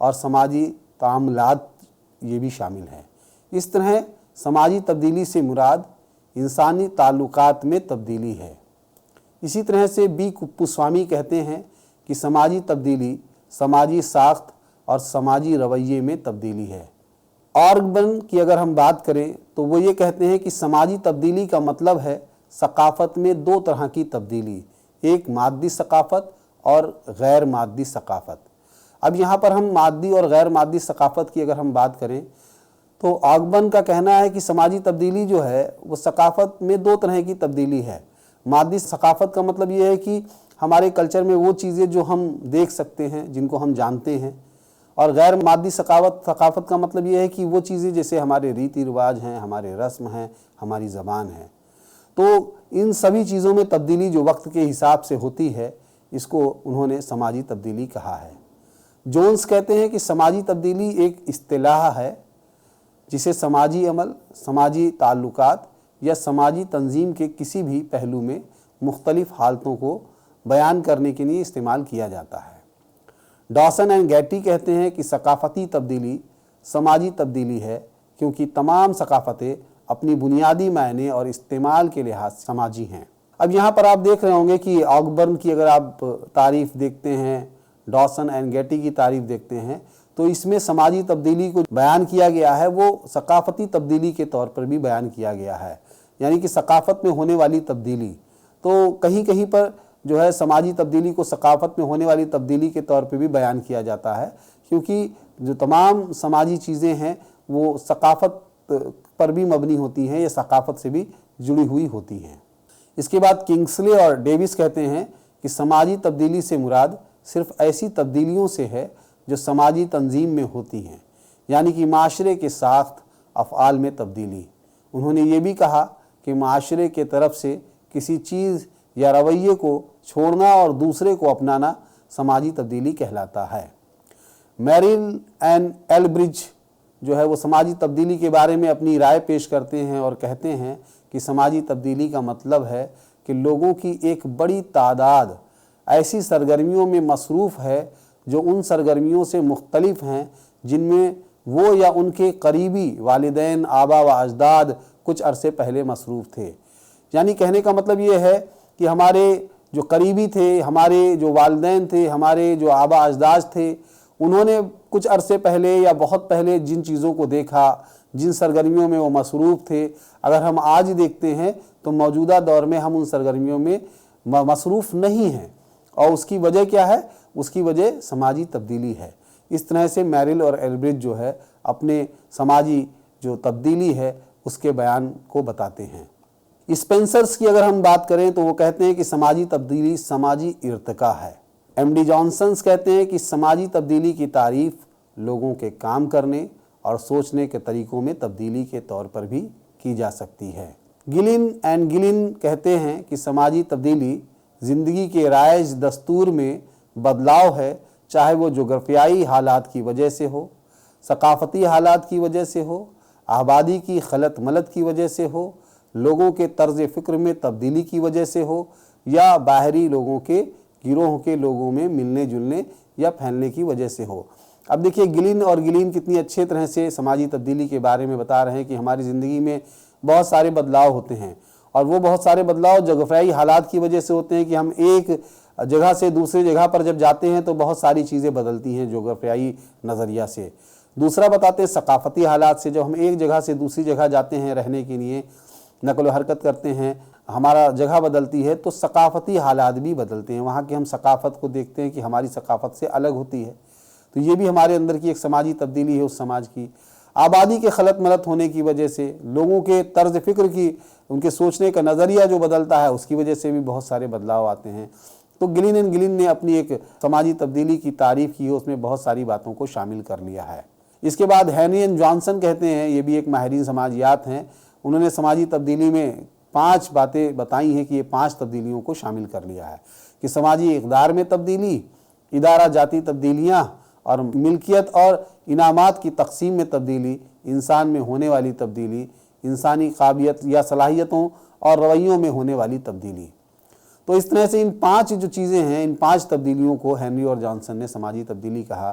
اور سماجی تعاملات یہ بھی شامل ہے۔ اس طرح سماجی تبدیلی سے مراد انسانی تعلقات میں تبدیلی ہے۔ اسی طرح سے بی کپوسوامی کہتے ہیں کہ سماجی تبدیلی سماجی ساخت اور سماجی رویے میں تبدیلی ہے۔ آرگبن کی اگر ہم بات کریں تو وہ یہ کہتے ہیں کہ سماجی تبدیلی کا مطلب ہے ثقافت میں دو طرح کی تبدیلی، ایک مادی ثقافت اور غیر مادی ثقافت۔ اب یہاں پر ہم مادی اور غیر مادی ثقافت کی اگر ہم بات کریں تو آرگبن کا کہنا ہے کہ سماجی تبدیلی جو ہے وہ ثقافت میں دو طرح کی تبدیلی ہے۔ مادی ثقافت کا مطلب یہ ہے کہ ہمارے کلچر میں وہ چیزیں جو ہم دیکھ سکتے ہیں، جن کو ہم جانتے ہیں، اور غیر مادی ثقافت کا مطلب یہ ہے کہ وہ چیزیں جیسے ہمارے ریتی رواج ہیں، ہمارے رسم ہیں، ہماری زبان ہے۔ تو ان سبھی چیزوں میں تبدیلی جو وقت کے حساب سے ہوتی ہے، اس کو انہوں نے سماجی تبدیلی کہا ہے۔ جونز کہتے ہیں کہ سماجی تبدیلی ایک اصطلاح ہے جسے سماجی عمل، سماجی تعلقات یا سماجی تنظیم کے کسی بھی پہلو میں مختلف حالتوں کو بیان کرنے کے لیے استعمال کیا جاتا ہے۔ ڈاسن اینڈ گیٹی کہتے ہیں کہ ثقافتی تبدیلی سماجی تبدیلی ہے کیونکہ تمام ثقافتیں اپنی بنیادی معنی اور استعمال کے لحاظ سماجی ہیں۔ اب یہاں پر آپ دیکھ رہے ہوں گے کہ آرگبن کی اگر آپ تعریف دیکھتے ہیں، ڈاسن اینڈ گیٹی کی تعریف دیکھتے ہیں، تو اس میں سماجی تبدیلی کو بیان کیا گیا ہے وہ ثقافتی تبدیلی کے طور پر بھی بیان کیا گیا ہے، یعنی کہ ثقافت میں ہونے والی تبدیلی۔ تو کہیں کہیں پر جو ہے سماجی تبدیلی کو ثقافت میں ہونے والی تبدیلی کے طور پہ بھی بیان کیا جاتا ہے، کیونکہ جو تمام سماجی چیزیں ہیں وہ ثقافت پر بھی مبنی ہوتی ہیں یا ثقافت سے بھی جڑی ہوئی ہوتی ہیں۔ اس کے بعد کنگسلے اور ڈیوس کہتے ہیں کہ سماجی تبدیلی سے مراد صرف ایسی تبدیلیوں سے ہے جو سماجی تنظیم میں ہوتی ہیں، یعنی کہ معاشرے کے ساخت افعال میں تبدیلی۔ انہوں نے یہ بھی کہا کہ معاشرے کے طرف سے کسی چیز یا رویے کو چھوڑنا اور دوسرے کو اپنانا سماجی تبدیلی کہلاتا ہے۔ میریل اینڈ ایلبرج جو ہے وہ سماجی تبدیلی کے بارے میں اپنی رائے پیش کرتے ہیں اور کہتے ہیں کہ سماجی تبدیلی کا مطلب ہے کہ لوگوں کی ایک بڑی تعداد ایسی سرگرمیوں میں مصروف ہے جو ان سرگرمیوں سے مختلف ہیں جن میں وہ یا ان کے قریبی والدین، آبا و اجداد کچھ عرصے پہلے مصروف تھے۔ یعنی کہنے کا مطلب یہ ہے کہ ہمارے جو قریبی تھے، ہمارے جو والدین تھے، ہمارے جو آبا اجداد تھے، انہوں نے کچھ عرصے پہلے یا بہت پہلے جن چیزوں کو دیکھا، جن سرگرمیوں میں وہ مصروف تھے، اگر ہم آج دیکھتے ہیں تو موجودہ دور میں ہم ان سرگرمیوں میں مصروف نہیں ہیں، اور اس کی وجہ کیا ہے؟ اس کی وجہ سماجی تبدیلی ہے۔ اس طرح سے میریل اور ایلبرج جو ہے اپنے سماجی جو تبدیلی ہے اس کے بیان کو بتاتے ہیں۔ اسپینسرز کی اگر ہم بات کریں تو وہ کہتے ہیں کہ سماجی تبدیلی سماجی ارتقاء ہے۔ ایم ڈی جانسنز کہتے ہیں کہ سماجی تبدیلی کی تعریف لوگوں کے کام کرنے اور سوچنے کے طریقوں میں تبدیلی کے طور پر بھی کی جا سکتی ہے۔ گلن اینڈ گلن کہتے ہیں کہ سماجی تبدیلی زندگی کے رائج دستور میں بدلاؤ ہے، چاہے وہ جغرافیائی حالات کی وجہ سے ہو، ثقافتی حالات کی وجہ سے ہو، آبادی کی خلط ملط کی وجہ سے ہو، لوگوں کے طرز فکر میں تبدیلی کی وجہ سے ہو، یا باہری لوگوں کے گروہ کے لوگوں میں ملنے جلنے یا پھیلنے کی وجہ سے ہو۔ اب دیکھیے گلن اور گلن کتنی اچھے طرح سے سماجی تبدیلی کے بارے میں بتا رہے ہیں کہ ہماری زندگی میں بہت سارے بدلاؤ ہوتے ہیں، اور وہ بہت سارے بدلاؤ جغرافیائی حالات کی وجہ سے ہوتے ہیں کہ ہم ایک جگہ سے دوسری جگہ پر جب جاتے ہیں تو بہت ساری چیزیں بدلتی ہیں جغرافیائی نظریہ سے۔ دوسرا بتاتے ہیں ثقافتی حالات سے، جب ہم ایک جگہ سے دوسری جگہ جاتے ہیں رہنے کے لیے، نقل و حرکت کرتے ہیں، ہمارا جگہ بدلتی ہے تو ثقافتی حالات بھی بدلتے ہیں، وہاں کی ہم ثقافت کو دیکھتے ہیں کہ ہماری ثقافت سے الگ ہوتی ہے، تو یہ بھی ہمارے اندر کی ایک سماجی تبدیلی ہے اس سماج کی۔ آبادی کے خلط ملط ہونے کی وجہ سے، لوگوں کے طرز فکر کی، ان کے سوچنے کا نظریہ جو بدلتا ہے اس کی وجہ سے بھی بہت سارے بدلاؤ آتے ہیں۔ تو گلن اینڈ گلن نے اپنی ایک سماجی تبدیلی کی تعریف کی ہے، اس میں بہت ساری باتوں کو شامل کر لیا ہے۔ اس کے بعد ہینری اینڈ جانسن کہتے ہیں، یہ بھی ایک ماہرین سماجیات ہیں، انہوں نے سماجی تبدیلی میں 5 باتیں بتائی ہیں کہ یہ 5 تبدیلیوں کو شامل کر لیا ہے، کہ سماجی اقدار میں تبدیلی، ادارہ جاتی تبدیلیاں، اور ملکیت اور انعامات کی تقسیم میں تبدیلی، انسان میں ہونے والی تبدیلی، انسانی قابلیت یا صلاحیتوں اور رویوں میں ہونے والی تبدیلی۔ تو اس طرح سے ان 5 جو چیزیں ہیں، ان 5 تبدیلیوں کو ہینری اور جانسن نے سماجی تبدیلی کہا۔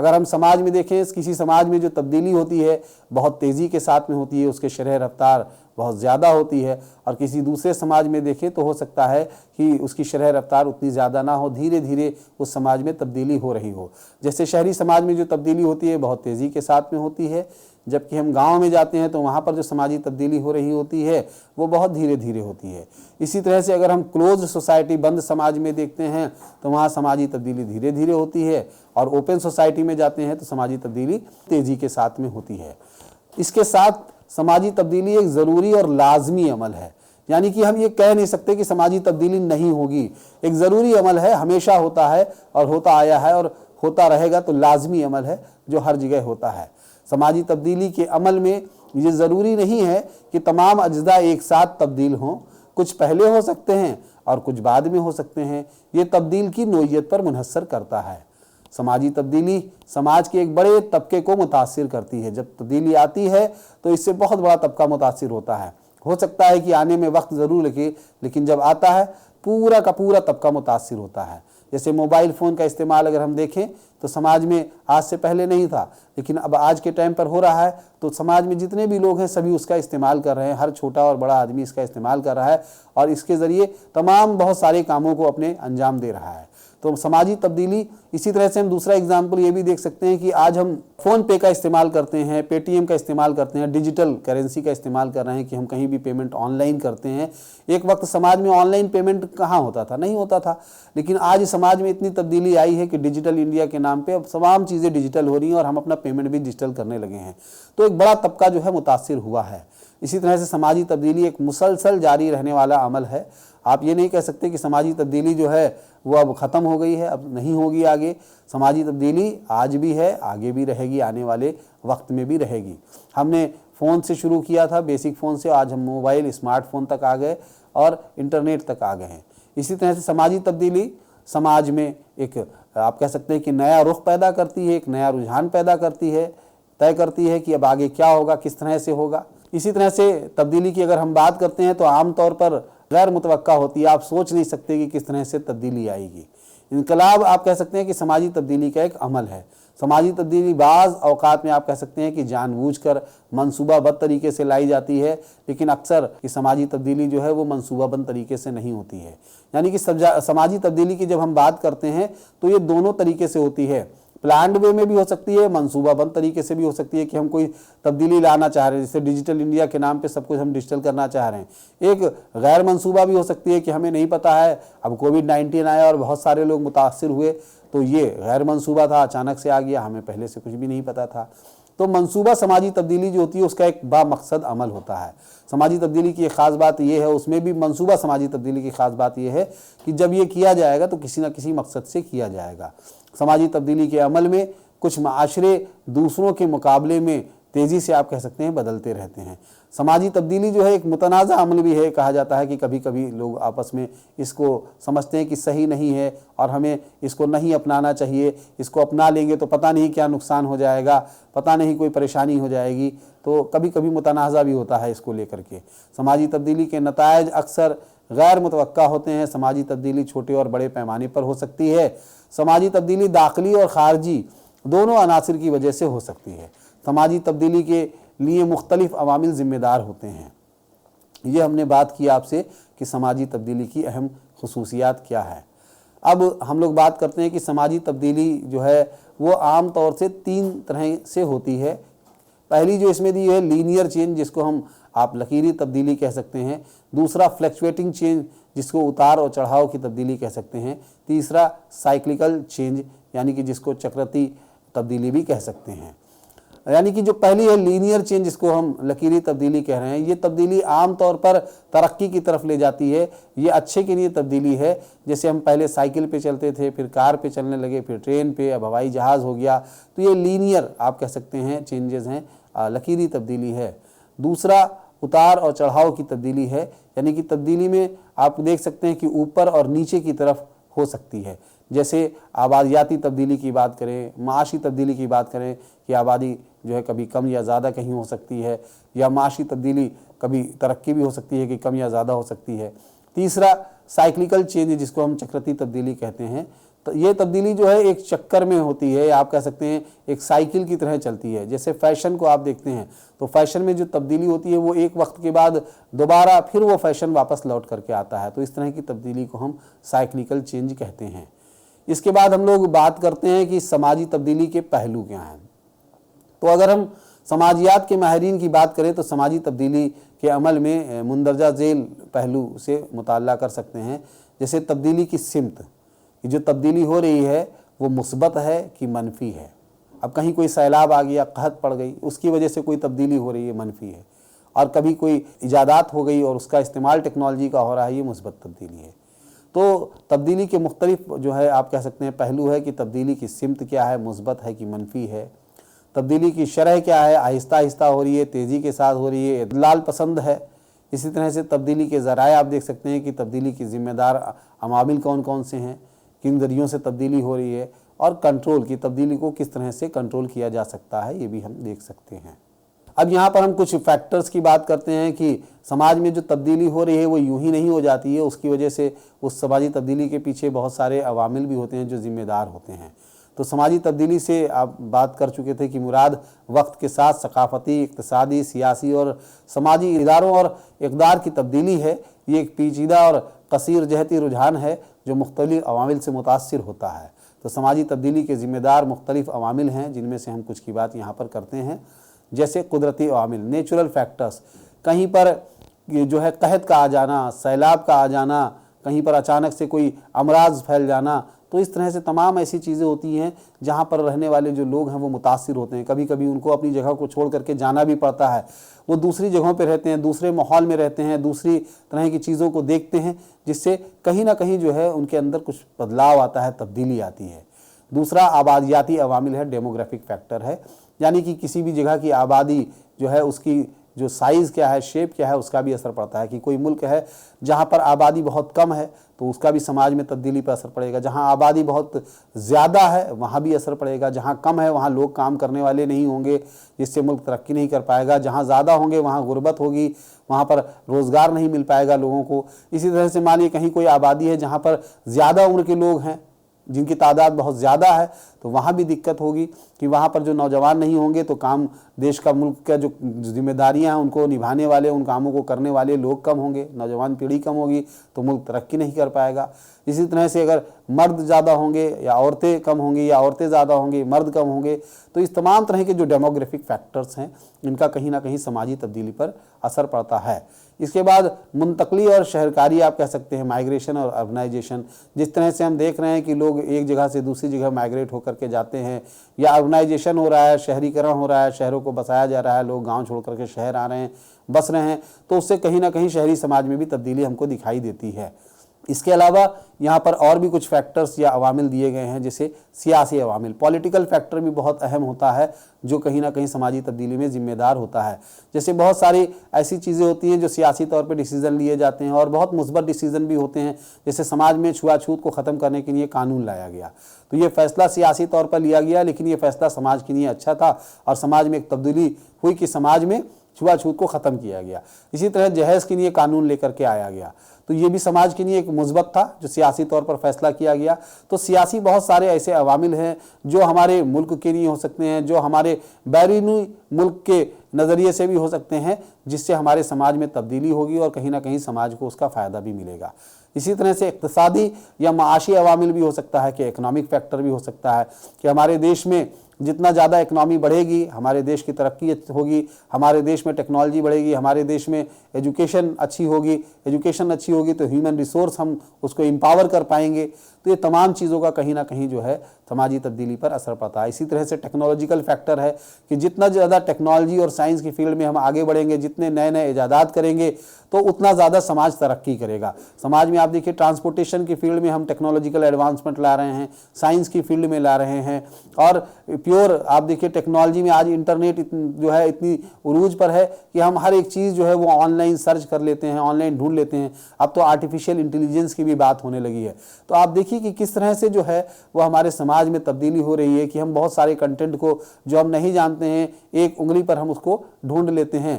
اگر ہم سماج میں دیکھیں، کسی سماج میں جو تبدیلی ہوتی ہے بہت تیزی کے ساتھ میں ہوتی ہے، اس کے شرح رفتار بہت زیادہ ہوتی ہے، اور کسی دوسرے سماج میں دیکھیں تو ہو سکتا ہے کہ اس کی شرح رفتار اتنی زیادہ نہ ہو، دھیرے دھیرے اس سماج میں تبدیلی ہو رہی ہو۔ جیسے شہری سماج میں جو تبدیلی ہوتی ہے بہت تیزی کے ساتھ میں ہوتی ہے، جبکہ ہم گاؤں میں جاتے ہیں تو وہاں پر جو سماجی تبدیلی ہو رہی ہوتی ہے وہ بہت دھیرے دھیرے ہوتی ہے۔ اسی طرح سے اگر ہم کلوز سوسائٹی، بند سماج میں دیکھتے ہیں تو وہاں سماجی تبدیلی دھیرے دھیرے ہوتی ہے، اور اوپن سوسائٹی میں جاتے ہیں تو سماجی تبدیلی تیزی کے ساتھ میں ہوتی ہے۔ اس کے ساتھ سماجی تبدیلی ایک ضروری اور لازمی عمل ہے، یعنی کہ ہم یہ کہہ نہیں سکتے کہ سماجی تبدیلی نہیں ہوگی، ایک ضروری عمل ہے، ہمیشہ ہوتا ہے اور ہوتا آیا ہے اور ہوتا رہے گا، تو لازمی عمل ہے جو ہر جگہ ہوتا ہے۔ سماجی تبدیلی کے عمل میں یہ ضروری نہیں ہے کہ تمام اجزاء ایک ساتھ تبدیل ہوں، کچھ پہلے ہو سکتے ہیں اور کچھ بعد میں ہو سکتے ہیں، یہ تبدیل کی نوعیت پر منحصر کرتا ہے۔ سماجی تبدیلی سماج کے ایک بڑے طبقے کو متاثر کرتی ہے، جب تبدیلی آتی ہے تو اس سے بہت بڑا طبقہ متاثر ہوتا ہے۔ ہو سکتا ہے کہ آنے میں وقت ضرور لگے، لیکن جب آتا ہے پورا کا پورا طبقہ متاثر ہوتا ہے۔ جیسے موبائل فون کا استعمال اگر ہم دیکھیں تو سماج میں آج سے پہلے نہیں تھا، لیکن اب آج کے ٹائم پر ہو رہا ہے، تو سماج میں جتنے بھی لوگ ہیں سبھی اس کا استعمال کر رہے ہیں، ہر چھوٹا اور بڑا آدمی اس کا استعمال کر رہا ہے، اور اس کے ذریعے تمام بہت سارے کاموں کو اپنے انجام دے رہا ہے۔ تو سماجی تبدیلی، اسی طرح سے ہم دوسرا اگزامپل یہ بھی دیکھ سکتے ہیں کہ آج ہم فون پے کا استعمال کرتے ہیں، پے ٹی ایم کا استعمال کرتے ہیں، ڈیجیٹل کرنسی کا استعمال کر رہے ہیں کہ ہم کہیں بھی پیمنٹ آن لائن کرتے ہیں۔ ایک وقت سماج میں آن لائن پیمنٹ کہاں ہوتا تھا؟ نہیں ہوتا تھا، لیکن آج سماج میں اتنی تبدیلی آئی ہے کہ ڈیجیٹل انڈیا کے نام پہ اب تمام چیزیں ڈیجیٹل ہو رہی ہیں اور ہم اپنا پیمنٹ بھی ڈیجیٹل کرنے لگے ہیں، تو ایک بڑا طبقہ جو ہے متاثر ہوا ہے۔ اسی طرح سے سماجی تبدیلی ایک مسلسل جاری رہنے والا عمل ہے۔ آپ یہ نہیں کہہ سکتے کہ سماجی تبدیلی جو ہے وہ اب ختم ہو گئی ہے، اب نہیں ہوگی آگے۔ سماجی تبدیلی آج بھی ہے، آگے بھی رہے گی، آنے والے وقت میں بھی رہے گی۔ ہم نے فون سے شروع کیا تھا، بیسک فون سے، آج ہم موبائل، اسمارٹ فون تک آ گئے اور انٹرنیٹ تک آ گئے ہیں۔ اسی طرح سے سماجی تبدیلی سماج میں ایک آپ کہہ سکتے ہیں کہ نیا رخ پیدا کرتی ہے، ایک نیا رجحان پیدا کرتی ہے، طے کرتی ہے کہ اب آگے کیا ہوگا، کس طرح سے ہوگا۔ اسی طرح سے تبدیلی کی اگر ہم بات کرتے ہیں تو عام طور پر غیر متوقع ہوتی ہے، آپ سوچ نہیں سکتے کہ کس طرح سے تبدیلی آئے گی۔ انقلاب آپ کہہ سکتے ہیں کہ سماجی تبدیلی کا ایک عمل ہے۔ سماجی تبدیلی بعض اوقات میں آپ کہہ سکتے ہیں کہ جان بوجھ کر منصوبہ بند طریقے سے لائی جاتی ہے، لیکن اکثر یہ سماجی تبدیلی جو ہے وہ منصوبہ بند طریقے سے نہیں ہوتی ہے۔ یعنی کہ سماجی تبدیلی کی جب ہم بات کرتے ہیں تو یہ دونوں طریقے سے ہوتی ہے، پلانڈ وے میں بھی ہو سکتی ہے، منصوبہ بند طریقے سے بھی ہو سکتی ہے کہ ہم کوئی تبدیلی لانا چاہ رہے ہیں، جیسے ڈیجیٹل انڈیا کے نام پہ سب کچھ ہم ڈیجیٹل کرنا چاہ رہے ہیں۔ ایک غیر منصوبہ بھی ہو سکتی ہے کہ ہمیں نہیں پتہ ہے، اب کووڈ-19 آیا اور بہت سارے لوگ متاثر ہوئے، تو یہ غیر منصوبہ تھا، اچانک سے آ گیا، ہمیں پہلے سے کچھ بھی نہیں پتہ تھا۔ تو منصوبہ سماجی تبدیلی جو ہوتی ہے اس کا ایک با مقصد عمل ہوتا ہے۔ سماجی تبدیلی کی ایک خاص بات یہ ہے، اس میں بھی منصوبہ سماجی تبدیلی کی خاص بات یہ ہے کہ جب یہ کیا جائے گا تو کسی نہ کسی مقصد سے کیا جائے گا۔ سماجی تبدیلی کے عمل میں کچھ معاشرے دوسروں کے مقابلے میں تیزی سے آپ کہہ سکتے ہیں بدلتے رہتے ہیں۔ سماجی تبدیلی جو ہے ایک متنازع عمل بھی ہے، کہا جاتا ہے کہ کبھی کبھی لوگ آپس میں اس کو سمجھتے ہیں کہ صحیح نہیں ہے اور ہمیں اس کو نہیں اپنانا چاہیے، اس کو اپنا لیں گے تو پتہ نہیں کیا نقصان ہو جائے گا، پتہ نہیں کوئی پریشانی ہو جائے گی، تو کبھی کبھی متنازع بھی ہوتا ہے اس کو لے کر کے۔ سماجی تبدیلی کے نتائج اکثر غیر متوقع ہوتے ہیں۔ سماجی تبدیلی چھوٹے اور بڑے پیمانے پر ہو سکتی ہے۔ سماجی تبدیلی داخلی اور خارجی دونوں عناصر کی وجہ سے ہو سکتی ہے۔ سماجی تبدیلی کے لیے مختلف عوامل ذمہ دار ہوتے ہیں۔ یہ ہم نے بات کی آپ سے کہ سماجی تبدیلی کی اہم خصوصیات کیا ہے۔ اب ہم لوگ بات کرتے ہیں کہ سماجی تبدیلی جو ہے وہ عام طور سے 3 طرح سے ہوتی ہے۔ پہلی جو اس میں دی ہے لینئر چینج، جس کو ہم آپ لکیری تبدیلی کہہ سکتے ہیں۔ دوسرا فلیکچویٹنگ چینج، جس کو اتار اور چڑھاؤ کی تبدیلی کہہ سکتے ہیں۔ تیسرا سائیکلیکل چینج، یعنی کہ جس کو چکرتی تبدیلی بھی کہہ سکتے ہیں۔ یعنی کہ جو پہلی ہے لینئر چینج، جس کو ہم لکیری تبدیلی کہہ رہے ہیں، یہ تبدیلی عام طور پر ترقی کی طرف لے جاتی ہے، یہ اچھے کے لیے تبدیلی ہے۔ جیسے ہم پہلے سائیکل پہ چلتے تھے، پھر کار پہ چلنے لگے، پھر ٹرین پہ، اب ہوائی جہاز ہو گیا، تو یہ لینئر آپ کہہ سکتے ہیں چینجز ہیں، لکیری تبدیلی ہے۔ دوسرا اتار اور چڑھاؤ کی تبدیلی ہے، یعنی کہ تبدیلی میں آپ دیکھ سکتے ہیں کہ اوپر اور نیچے کی طرف ہو سکتی ہے۔ جیسے آبادیاتی تبدیلی کی بات کریں، معاشی تبدیلی کی بات کریں کہ آبادی جو ہے کبھی کم یا زیادہ کہیں ہو سکتی ہے، یا معاشی تبدیلی کبھی ترقی بھی ہو سکتی ہے کہ کم یا زیادہ ہو سکتی ہے۔ تیسرا سائیکلیکل چینج، جس کو ہم چکرتی تبدیلی کہتے ہیں، تو یہ تبدیلی جو ہے ایک چکر میں ہوتی ہے، یا آپ کہہ سکتے ہیں ایک سائیکل کی طرح چلتی ہے۔ جیسے فیشن کو آپ دیکھتے ہیں تو فیشن میں جو تبدیلی ہوتی ہے وہ ایک وقت کے بعد دوبارہ پھر وہ فیشن واپس لوٹ کر کے آتا ہے، تو اس طرح کی تبدیلی کو ہم سائیکلیکل چینج کہتے ہیں۔ اس کے بعد ہم لوگ بات کرتے ہیں کہ سماجی تبدیلی کے پہلو کیا ہیں۔ تو اگر ہم سماجیات کے ماہرین کی بات کریں تو سماجی تبدیلی کے عمل میں مندرجہ ذیل پہلو سے مطالعہ کر سکتے ہیں، جیسے تبدیلی کی سمت، جو تبدیلی ہو رہی ہے وہ مثبت ہے کہ منفی ہے۔ اب کہیں کوئی سیلاب آ گیا، قحط پڑ گئی، اس کی وجہ سے کوئی تبدیلی ہو رہی ہے، منفی ہے۔ اور کبھی کوئی ایجادات ہو گئی اور اس کا استعمال ٹیکنالوجی کا ہو رہا ہے، یہ مثبت تبدیلی ہے۔ تو تبدیلی کے مختلف جو ہے آپ کہہ سکتے ہیں پہلو ہے کہ تبدیلی کی سمت کیا ہے، مثبت ہے کہ منفی ہے، تبدیلی کی شرح کیا ہے، آہستہ آہستہ ہو رہی ہے، تیزی کے ساتھ ہو رہی ہے، اعتدال پسند ہے۔ اسی طرح سے تبدیلی کے ذرائع آپ دیکھ سکتے ہیں کہ تبدیلی کی ذمہ دار عوامل کون کون سے ہیں، کن ذریعوں سے تبدیلی ہو رہی ہے، اور کنٹرول کی تبدیلی کو کس طرح سے کنٹرول کیا جا سکتا ہے، یہ بھی ہم دیکھ سکتے ہیں۔ اب یہاں پر ہم کچھ فیکٹرز کی بات کرتے ہیں کہ سماج میں جو تبدیلی ہو رہی ہے وہ یوں ہی نہیں ہو جاتی ہے، اس کی وجہ سے اس سماجی تبدیلی کے پیچھے بہت سارے عوامل بھی ہوتے ہیں جو ذمہ دار ہوتے ہیں۔ تو سماجی تبدیلی سے آپ بات کر چکے تھے کہ مراد وقت کے ساتھ ثقافتی، اقتصادی، سیاسی اور سماجی اداروں اور اقدار کی تبدیلی ہے۔ یہ ایک پیچیدہ اور قصیر جہتی رجحان ہے جو مختلف عوامل سے متاثر ہوتا ہے۔ تو سماجی تبدیلی کے ذمہ دار مختلف عوامل ہیں، جن میں سے ہم کچھ کی بات یہاں پر کرتے ہیں، جیسے قدرتی عوامل، نیچرل فیکٹرز، کہیں پر جو ہے قحط کا آ جانا، سیلاب کا آ جانا، کہیں پر اچانک سے کوئی امراض پھیل جانا، تو اس طرح سے تمام ایسی چیزیں ہوتی ہیں جہاں پر رہنے والے جو لوگ ہیں وہ متاثر ہوتے ہیں۔ کبھی کبھی ان کو اپنی جگہ کو چھوڑ کر کے جانا بھی پڑتا ہے، وہ دوسری جگہوں پہ رہتے ہیں، دوسرے ماحول میں رہتے ہیں، دوسری طرح کی چیزوں کو دیکھتے ہیں، جس سے کہیں نہ کہیں جو ہے ان کے اندر کچھ بدلاؤ آتا ہے، تبدیلی آتی ہے۔ دوسرا آبادیاتی عوامل ہے، ڈیموگرافک فیکٹر ہے، یعنی کہ کسی بھی جگہ کی آبادی جو ہے اس کی جو سائز کیا ہے، شیپ کیا ہے، اس کا بھی اثر پڑتا ہے۔ کہ کوئی ملک ہے جہاں پر آبادی بہت کم ہے تو اس کا بھی سماج میں تبدیلی پر اثر پڑے گا، جہاں آبادی بہت زیادہ ہے وہاں بھی اثر پڑے گا، جہاں کم ہے وہاں لوگ کام کرنے والے نہیں ہوں گے جس سے ملک ترقی نہیں کر پائے گا، جہاں زیادہ ہوں گے وہاں غربت ہوگی، وہاں پر روزگار نہیں مل پائے گا لوگوں کو۔ اسی طرح سے مانیے کہیں کوئی آبادی ہے جہاں پر زیادہ عمر کے لوگ ہیں، جن کی تعداد بہت زیادہ ہے، تو وہاں بھی دقت ہوگی کہ وہاں پر جو نوجوان نہیں ہوں گے تو کام دیش کا، ملک کا جو ذمہ داریاں ہیں ان کو نبھانے والے، ان کاموں کو کرنے والے لوگ کم ہوں گے، نوجوان پیڑھی کم ہوگی تو ملک ترقی نہیں کر پائے گا۔ اسی طرح سے اگر مرد زیادہ ہوں گے یا عورتیں کم ہوں گی، یا عورتیں زیادہ ہوں گی مرد کم ہوں گے، تو اس تمام طرح کے جو ڈیموگرافک فیکٹرز ہیں ان کا کہیں نہ کہیں سماجی تبدیلی پر اثر پڑتا ہے۔ اس کے بعد منتقلی اور شہرکاری آپ کہہ سکتے ہیں، مائیگریشن اور اربنائزیشن، جس طرح سے ہم دیکھ رہے ہیں کہ لوگ ایک جگہ سے دوسری جگہ مائیگریٹ ہو کر کے جاتے ہیں، یا اربنائزیشن ہو رہا ہے، شہری کرن ہو رہا ہے، شہروں کو بسایا جا رہا ہے، لوگ گاؤں چھوڑ کر کے شہر آ رہے ہیں، بس رہے ہیں، تو اس سے کہیں نہ کہیں شہری سماج میں بھی تبدیلی ہم کو دکھائی دیتی ہے۔ اس کے علاوہ یہاں پر اور بھی کچھ فیکٹرز یا عوامل دیے گئے ہیں، جیسے سیاسی عوامل، پولیٹیکل فیکٹر بھی بہت اہم ہوتا ہے جو کہیں نہ کہیں سماجی تبدیلی میں ذمہ دار ہوتا ہے۔ جیسے بہت ساری ایسی چیزیں ہوتی ہیں جو سیاسی طور پہ ڈیسیزن لیے جاتے ہیں، اور بہت مثبت ڈیسیزن بھی ہوتے ہیں، جیسے سماج میں چھوا چھوت کو ختم کرنے کے لیے قانون لایا گیا، تو یہ فیصلہ سیاسی طور پر لیا گیا، لیکن یہ فیصلہ سماج کے لیے اچھا تھا اور سماج میں ایک تبدیلی ہوئی کہ سماج میں چھوا چھوت کو ختم کیا گیا۔ اسی طرح جہیز کے لیے قانون لے کر کے آیا گیا، تو یہ بھی سماج کے لیے ایک مثبت تھا جو سیاسی طور پر فیصلہ کیا گیا۔ تو سیاسی بہت سارے ایسے عوامل ہیں جو ہمارے ملک کے لیے ہو سکتے ہیں، جو ہمارے بیرونی ملک کے نظریے سے بھی ہو سکتے ہیں، جس سے ہمارے سماج میں تبدیلی ہوگی اور کہیں نہ کہیں سماج کو اس کا فائدہ بھی ملے گا۔ اسی طرح سے اقتصادی یا معاشی عوامل بھی ہو سکتا ہے، کہ اکنامک فیکٹر بھی ہو سکتا ہے، کہ ہمارے دیش میں جتنا زیادہ اکنامی بڑھے گی ہمارے دیش کی ترقی ہوگی، ہمارے دیش میں ٹیکنالوجی بڑھے گی، ہمارے دیش میں ایجوکیشن اچھی ہوگی تو ہیومن ریسورس ہم اس کو امپاور کر پائیں گے۔ تو یہ تمام چیزوں کا کہیں نہ کہیں جو ہے سماجی تبدیلی پر اثر پڑتا ہے۔ اسی طرح سے ٹیکنالوجیکل فیکٹر ہے کہ جتنا زیادہ ٹیکنالوجی اور سائنس کی فیلڈ میں ہم آگے بڑھیں گے، جتنے نئے نئے ایجادات کریں گے تو اتنا زیادہ سماج ترقی کرے گا۔ سماج میں آپ دیکھیے ٹرانسپورٹیشن کی فیلڈ میں ہم ٹیکنالوجیکل ایڈوانسمنٹ لا رہے ہیں، سائنس کی فیلڈ میں لا رہے ہیں، اور پیور آپ دیکھیے ٹیکنالوجی میں آج انٹرنیٹ جو ہے اتنی عروج پر ہے کہ ہم ہر ایک چیز جو ہے وہ آن لائن سرچ کر لیتے ہیں، آن لائن ڈھونڈ لیتے ہیں۔ اب تو آرٹیفیشیل انٹیلیجنس کی بھی بات ہونے لگی ہے۔ تو آپ دیکھیے کہ کس طرح سے جو ہے وہ ہمارے سماج میں تبدیلی ہو رہی ہے کہ ہم بہت سارے کنٹینٹ کو جو ہم نہیں جانتے ہیں ایک انگلی پر ہم اس کو ڈھونڈ لیتے ہیں۔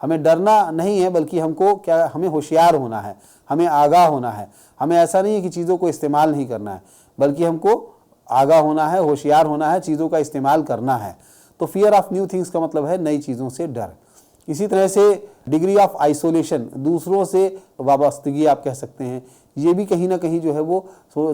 ہمیں ڈرنا نہیں ہے، بلکہ ہمیں ہوشیار ہونا ہے، ہمیں آگاہ ہونا ہے. ہمیں ایسا نہیں ہے کہ چیزوں کو استعمال نہیں کرنا ہے، بلکہ ہم کو آگاہ ہونا ہے، ہوشیار ہونا ہے، چیزوں کا استعمال کرنا ہے. تو فیئر آف نیو تھنگس کا مطلب ہے نئی چیزوں سے ڈر. اسی طرح سے ڈگری آف آئسولیشن، دوسروں سے وابستگی آپ کہہ سکتے ہیں، یہ بھی کہیں نہ کہیں جو ہے وہ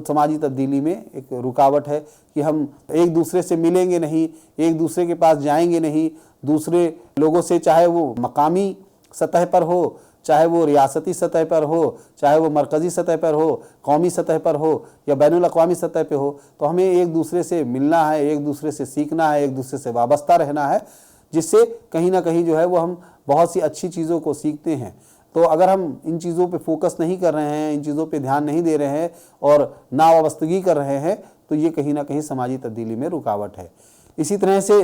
سماجی تبدیلی میں ایک رکاوٹ ہے کہ ہم ایک دوسرے سے ملیں گے نہیں، ایک دوسرے کے پاس جائیں گے نہیں، دوسرے لوگوں سے چاہے وہ مقامی سطح پر ہو، چاہے وہ ریاستی سطح پر ہو، چاہے وہ مرکزی سطح پر ہو، قومی سطح پر ہو یا بین الاقوامی سطح پہ ہو، تو ہمیں ایک دوسرے سے ملنا ہے، ایک دوسرے سے سیکھنا ہے، ایک دوسرے سے وابستہ رہنا ہے، جس سے کہیں نہ کہیں جو ہے وہ ہم بہت سی اچھی چیزوں کو سیکھتے ہیں. تو اگر ہم ان چیزوں پہ فوکس نہیں کر رہے ہیں، ان چیزوں پہ دھیان نہیں دے رہے ہیں اور ناوابستگی کر رہے ہیں، تو یہ کہیں نہ کہیں سماجی تبدیلی میں رکاوٹ ہے. اسی طرح سے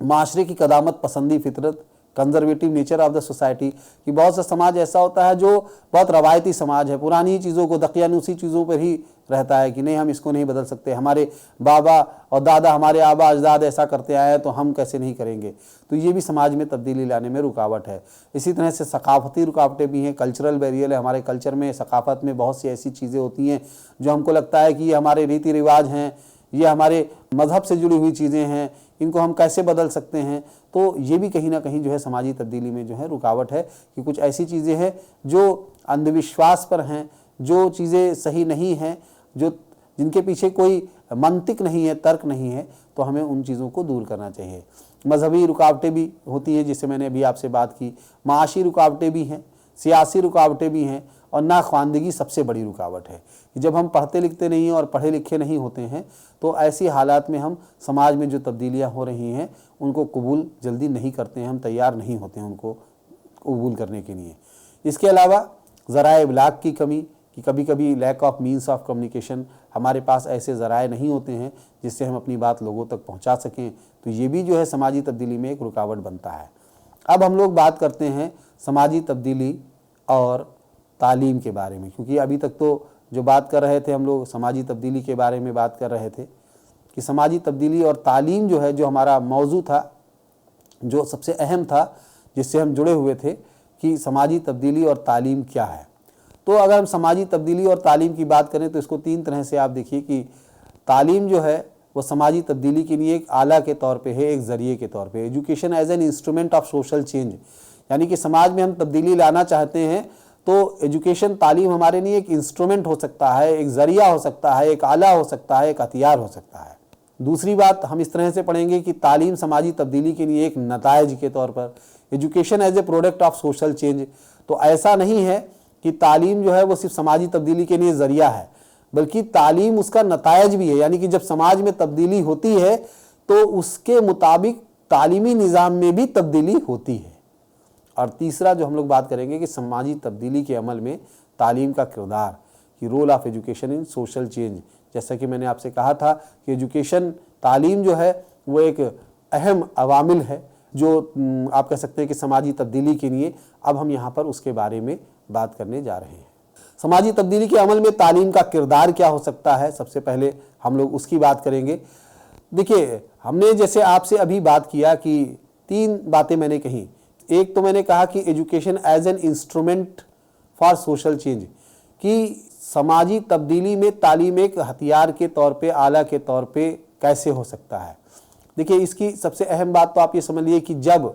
معاشرے کی قدامت پسندی فطرت، conservative nature of the society, کہ بہت سا سماج ایسا ہوتا ہے جو بہت روایتی سماج ہے، پرانی چیزوں کو دقیانوسی چیزوں پر ہی رہتا ہے کہ نہیں ہم اس کو نہیں بدل سکتے، ہمارے بابا اور دادا، ہمارے آبا اجداد ایسا کرتے آئے ہیں تو ہم کیسے نہیں کریں گے. تو یہ بھی سماج میں تبدیلی لانے میں رکاوٹ ہے. اسی طرح سے ثقافتی رکاوٹیں بھی ہیں، کلچرل بیریئر ہے. ہمارے کلچر میں، ثقافت میں بہت سی ایسی چیزیں ہوتی ہیں جو ہم کو لگتا ہے کہ یہ ہمارے ریتی رواج ہیں، یہ ہمارے مذہب سے جڑی ہوئی چیزیں ہیں، ان کو ہم کیسے بدل سکتے ہیں. تو یہ بھی کہیں نہ کہیں جو ہے سماجی تبدیلی میں جو ہے رکاوٹ ہے کہ کچھ ایسی چیزیں ہیں جو اندھ وشواس پر ہیں، جو چیزیں صحیح نہیں ہیں، جن کے پیچھے کوئی منطق نہیں ہے، ترک نہیں ہے، تو ہمیں ان چیزوں کو دور کرنا چاہیے. مذہبی رکاوٹیں بھی ہوتی ہیں جس سے میں نے ابھی آپ سے بات کی، معاشی رکاوٹیں بھی ہیں، سیاسی رکاوٹیں بھی ہیں، اور ناخواندگی سب سے بڑی رکاوٹ ہے. جب ہم پڑھتے لکھتے نہیں ہیں اور پڑھے لکھے نہیں ہوتے ہیں تو ایسی حالات میں ہم سماج میں جو تبدیلیاں ہو رہی ہیں ان کو قبول جلدی نہیں کرتے ہیں، ہم تیار نہیں ہوتے ہیں ان کو قبول کرنے کے لیے. اس کے علاوہ ذرائع ابلاغ کی کمی، کہ کبھی کبھی lack of means of communication, ہمارے پاس ایسے ذرائع نہیں ہوتے ہیں جس سے ہم اپنی بات لوگوں تک پہنچا سکیں، تو یہ بھی جو ہے سماجی تبدیلی میں ایک رکاوٹ بنتا ہے. اب ہم لوگ بات کرتے ہیں سماجی تبدیلی اور تعلیم کے بارے میں، کیونکہ ابھی تک تو جو بات کر رہے تھے ہم لوگ سماجی تبدیلی کے بارے میں بات کر رہے تھے کہ سماجی تبدیلی اور تعلیم جو ہے، جو ہمارا موضوع تھا، جو سب سے اہم تھا، جس سے ہم جڑے ہوئے تھے کہ سماجی تبدیلی اور تعلیم کیا ہے. تو اگر ہم سماجی تبدیلی اور تعلیم کی بات کریں تو اس کو تین طرح سے آپ دیکھیے کہ تعلیم جو ہے وہ سماجی تبدیلی کے لیے ایک آلہ کے طور پہ ہے، ایک ذریعے کے طور پہ. Education as an instrument of social change, یعنی کہ سماج میں ہم تبدیلی لانا چاہتے ہیں تو ایجوکیشن، تعلیم ہمارے لیے ایک انسٹرومنٹ ہو سکتا ہے، ایک ذریعہ ہو سکتا ہے، ایک آلہ ہو سکتا ہے، ایک ہتھیار ہو سکتا ہے. دوسری بات ہم اس طرح سے پڑھیں گے کہ تعلیم سماجی تبدیلی کے لیے ایک نتائج کے طور پر، education as a product of social change. تو ایسا نہیں ہے کہ تعلیم جو ہے وہ صرف سماجی تبدیلی کے لیے ذریعہ ہے، بلکہ تعلیم اس کا نتائج بھی ہے. یعنی کہ جب سماج میں تبدیلی ہوتی ہے تو اس کے مطابق تعلیمی نظام میں بھی تبدیلی ہوتی ہے. اور تیسرا جو ہم لوگ بات کریں گے کہ سماجی تبدیلی کے عمل میں تعلیم کا کردار، کہ role of education in social change. جیسا کہ میں نے آپ سے کہا تھا کہ ایجوکیشن، تعلیم جو ہے وہ ایک اہم عوامل ہے جو آپ کہہ سکتے ہیں کہ سماجی تبدیلی کے لیے. اب ہم یہاں پر اس کے بارے میں بات کرنے جا رہے ہیں. سماجی تبدیلی کے عمل میں تعلیم کا کردار کیا ہو سکتا ہے، سب سے پہلے ہم لوگ اس کی بات کریں گے. دیکھیے، ہم نے جیسے آپ سے ابھی بات کیا کہ تین باتیں میں نے کہیں. ایک تو میں نے کہا کہ education as an instrument for social change, کہ سماجی تبدیلی میں تعلیم ایک ہتھیار کے طور پہ، آلہ کے طور پہ کیسے ہو سکتا ہے. دیکھیے، اس کی سب سے اہم بات تو آپ یہ سمجھ لیے کہ جب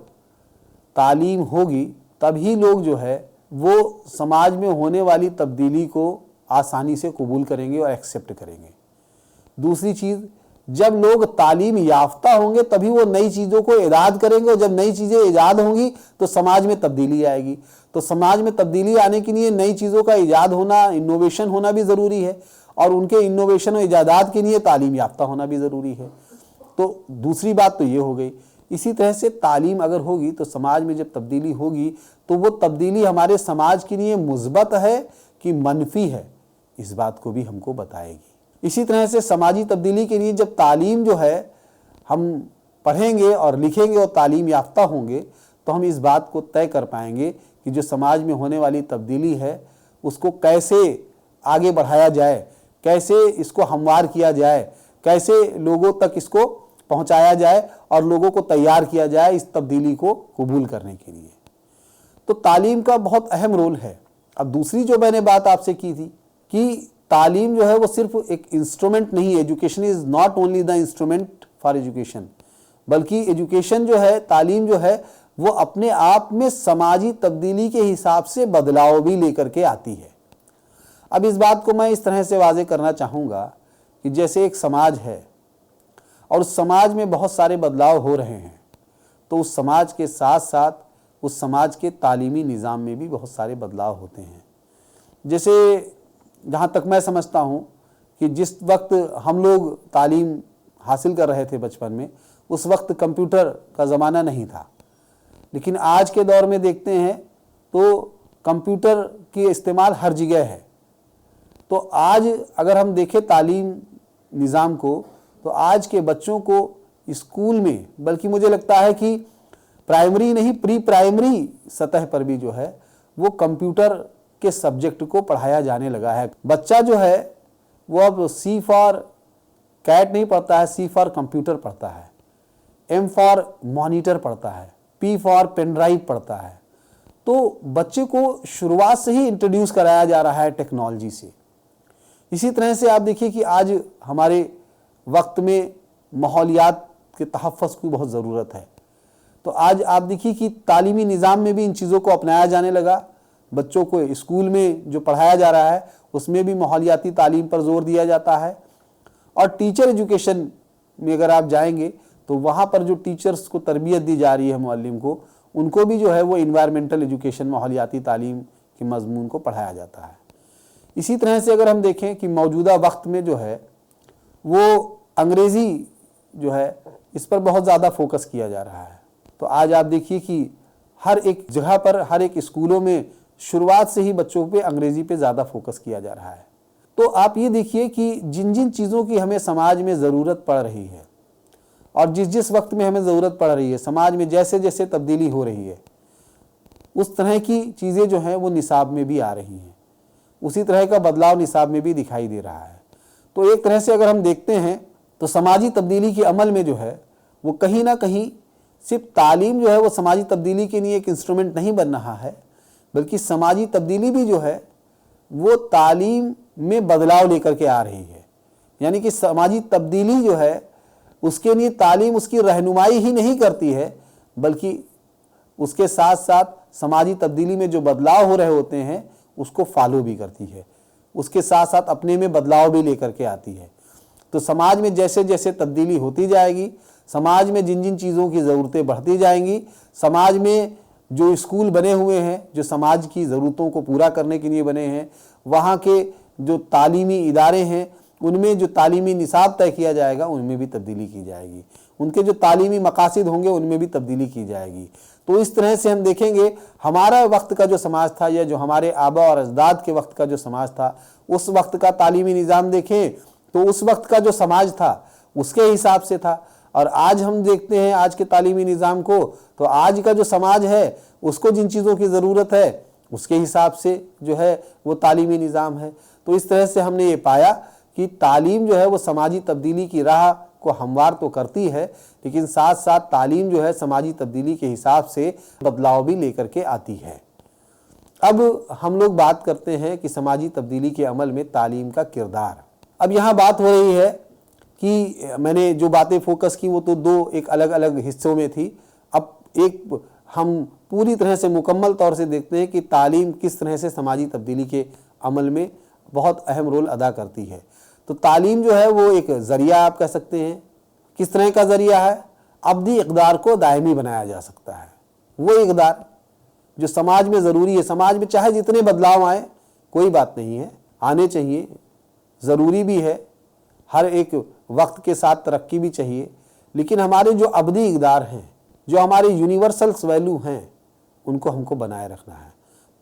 تعلیم ہوگی تبھی لوگ جو ہے وہ سماج میں ہونے والی تبدیلی کو آسانی سے قبول کریں گے اور ایکسیپٹ کریں گے. دوسری چیز، جب لوگ تعلیم یافتہ ہوں گے تبھی وہ نئی چیزوں کو ایجاد کریں گے، اور جب نئی چیزیں ایجاد ہوں گی تو سماج میں تبدیلی آئے گی. تو سماج میں تبدیلی آنے کے لیے نئی چیزوں کا ایجاد ہونا، انوویشن ہونا بھی ضروری ہے، اور ان کے انوویشن و ایجادات کے لیے تعلیم یافتہ ہونا بھی ضروری ہے. تو دوسری بات تو یہ ہو گئی. اسی طرح سے تعلیم اگر ہوگی تو سماج میں جب تبدیلی ہوگی تو وہ تبدیلی ہمارے سماج کے لیے مثبت ہے کہ منفی ہے، اس بات کو بھی ہم کو بتائے گی. اسی طرح سے سماجی تبدیلی کے لیے جب تعلیم جو ہے ہم پڑھیں گے اور لکھیں گے اور تعلیم یافتہ ہوں گے تو ہم اس بات کو طے کر پائیں گے کہ جو سماج میں ہونے والی تبدیلی ہے اس کو کیسے آگے بڑھایا جائے، کیسے اس کو ہموار کیا جائے، کیسے لوگوں تک اس کو پہنچایا جائے اور لوگوں کو تیار کیا جائے اس تبدیلی کو قبول کرنے کے لیے. تو تعلیم کا بہت اہم رول ہے۔ اب دوسری جو میں نے بات آپ سے کی تھی کہ تعلیم جو ہے وہ صرف ایک انسٹرومنٹ نہیں ہے، education is not only the instrument for education, بلکہ ایجوکیشن جو ہے، تعلیم جو ہے وہ اپنے آپ میں سماجی تبدیلی کے حساب سے بدلاؤ بھی لے کر کے آتی ہے۔ اب اس بات کو میں اس طرح سے واضح کرنا چاہوں گا کہ جیسے ایک سماج ہے اور اس سماج میں بہت سارے بدلاؤ ہو رہے ہیں، تو اس سماج کے ساتھ ساتھ اس سماج کے تعلیمی نظام میں بھی بہت سارے بدلاؤ ہوتے ہیں۔ جیسے جہاں تک میں سمجھتا ہوں کہ جس وقت ہم لوگ تعلیم حاصل کر رہے تھے بچپن میں، اس وقت کمپیوٹر کا زمانہ نہیں تھا، لیکن آج کے دور میں دیکھتے ہیں تو کمپیوٹر کی استعمال ہر جگہ ہے۔ تو آج اگر ہم دیکھیں تعلیم نظام کو، تو آج کے بچوں کو اسکول میں، بلکہ مجھے لگتا ہے کہ پرائمری نہیں، پری پرائمری سطح پر بھی جو ہے وہ کمپیوٹر کے سبجیکٹ کو پڑھایا جانے لگا ہے۔ بچہ جو ہے وہ اب سی فار کیٹ نہیں پڑھتا ہے، سی فار کمپیوٹر پڑھتا ہے، ایم فار مانیٹر پڑھتا ہے، پی فار پین ڈرائیو پڑھتا ہے۔ تو بچے کو شروعات سے ہی انٹروڈیوس کرایا جا رہا ہے ٹیکنالوجی سے۔ اسی طرح سے آپ دیکھیے کہ آج ہمارے وقت میں ماحولیات کے تحفظ کی بہت ضرورت ہے، تو آج آپ دیکھیے کہ تعلیمی نظام میں بھی ان چیزوں کو اپنایا جانے لگا۔ بچوں کو اسکول میں جو پڑھایا جا رہا ہے اس میں بھی ماحولیاتی تعلیم پر زور دیا جاتا ہے، اور ٹیچر ایجوکیشن میں اگر آپ جائیں گے تو وہاں پر جو ٹیچرز کو تربیت دی جا رہی ہے، معلم کو، ان کو بھی جو ہے وہ انوائرمنٹل ایجوکیشن، ماحولیاتی تعلیم کے مضمون کو پڑھایا جاتا ہے۔ اسی طرح سے اگر ہم دیکھیں کہ موجودہ وقت میں جو ہے وہ انگریزی جو ہے اس پر بہت زیادہ فوکس کیا جا رہا ہے۔ تو آج آپ دیکھیے کہ ہر ایک جگہ پر، ہر ایک اسکولوں میں شروعات سے ہی بچوں پہ انگریزی پہ زیادہ فوکس کیا جا رہا ہے۔ تو آپ یہ دیکھیے کہ جن جن چیزوں کی ہمیں سماج میں ضرورت پڑ رہی ہے، اور جس وقت میں ہمیں ضرورت پڑ رہی ہے، سماج میں جیسے جیسے تبدیلی ہو رہی ہے، اس طرح کی چیزیں جو ہیں وہ نصاب میں بھی آ رہی ہیں، اسی طرح کا بدلاؤ نصاب میں بھی دکھائی دے رہا ہے۔ تو ایک طرح سے اگر ہم دیکھتے ہیں تو سماجی تبدیلی کے عمل میں جو ہے وہ کہیں نہ کہیں صرف تعلیم جو ہے وہ سماجی تبدیلی کے لیے ایک انسٹرومنٹ نہیں بن رہا ہے، بلکہ سماجی تبدیلی بھی جو ہے وہ تعلیم میں بدلاؤ لے کر کے آ رہی ہے۔ یعنی کہ سماجی تبدیلی جو ہے اس کے لیے تعلیم اس کی رہنمائی ہی نہیں کرتی ہے، بلکہ اس کے ساتھ ساتھ سماجی تبدیلی میں جو بدلاؤ ہو رہے ہوتے ہیں اس کو فالو بھی کرتی ہے، اس کے ساتھ ساتھ اپنے میں بدلاؤ بھی لے کر کے آتی ہے۔ تو سماج میں جیسے جیسے تبدیلی ہوتی جائے گی، سماج میں جن جن چیزوں کی ضرورتیں بڑھتی جائیں گی، سماج میں جو اسکول بنے ہوئے ہیں جو سماج کی ضرورتوں کو پورا کرنے کے لیے بنے ہیں، وہاں کے جو تعلیمی ادارے ہیں ان میں جو تعلیمی نصاب طے کیا جائے گا ان میں بھی تبدیلی کی جائے گی، ان کے جو تعلیمی مقاصد ہوں گے ان میں بھی تبدیلی کی جائے گی۔ تو اس طرح سے ہم دیکھیں گے ہمارا وقت کا جو سماج تھا، یا جو ہمارے آبا اور اجداد کے وقت کا جو سماج تھا، اس وقت کا تعلیمی نظام دیکھیں تو اس وقت کا جو سماج تھا اس کے حساب سے تھا، اور آج ہم دیکھتے ہیں آج کے تعلیمی نظام کو، تو آج کا جو سماج ہے اس کو جن چیزوں کی ضرورت ہے اس کے حساب سے جو ہے وہ تعلیمی نظام ہے۔ تو اس طرح سے ہم نے یہ پایا کہ تعلیم جو ہے وہ سماجی تبدیلی کی راہ کو ہموار تو کرتی ہے، لیکن ساتھ ساتھ تعلیم جو ہے سماجی تبدیلی کے حساب سے بدلاؤ بھی لے کر کے آتی ہے۔ اب ہم لوگ بات کرتے ہیں کہ سماجی تبدیلی کے عمل میں تعلیم کا کردار۔ اب یہاں بات ہو رہی ہے کہ میں نے جو باتیں فوکس کی وہ تو دو ایک الگ الگ حصوں میں تھی، اب ایک ہم پوری طرح سے مکمل طور سے دیکھتے ہیں کہ تعلیم کس طرح سے سماجی تبدیلی کے عمل میں بہت اہم رول ادا کرتی ہے۔ تو تعلیم جو ہے وہ ایک ذریعہ آپ کہہ سکتے ہیں۔ کس طرح کا ذریعہ ہے؟ ابدی اقدار کو دائمی بنایا جا سکتا ہے، وہ اقدار جو سماج میں ضروری ہے۔ سماج میں چاہے جتنے بدلاؤ آئیں کوئی بات نہیں ہے، آنے چاہیے، ضروری بھی ہے، ہر ایک وقت کے ساتھ ترقی بھی چاہیے، لیکن ہمارے جو ابدی اقدار ہیں، جو ہمارے یونیورسلس ویلیو ہیں، ان کو ہم کو بنائے رکھنا ہے۔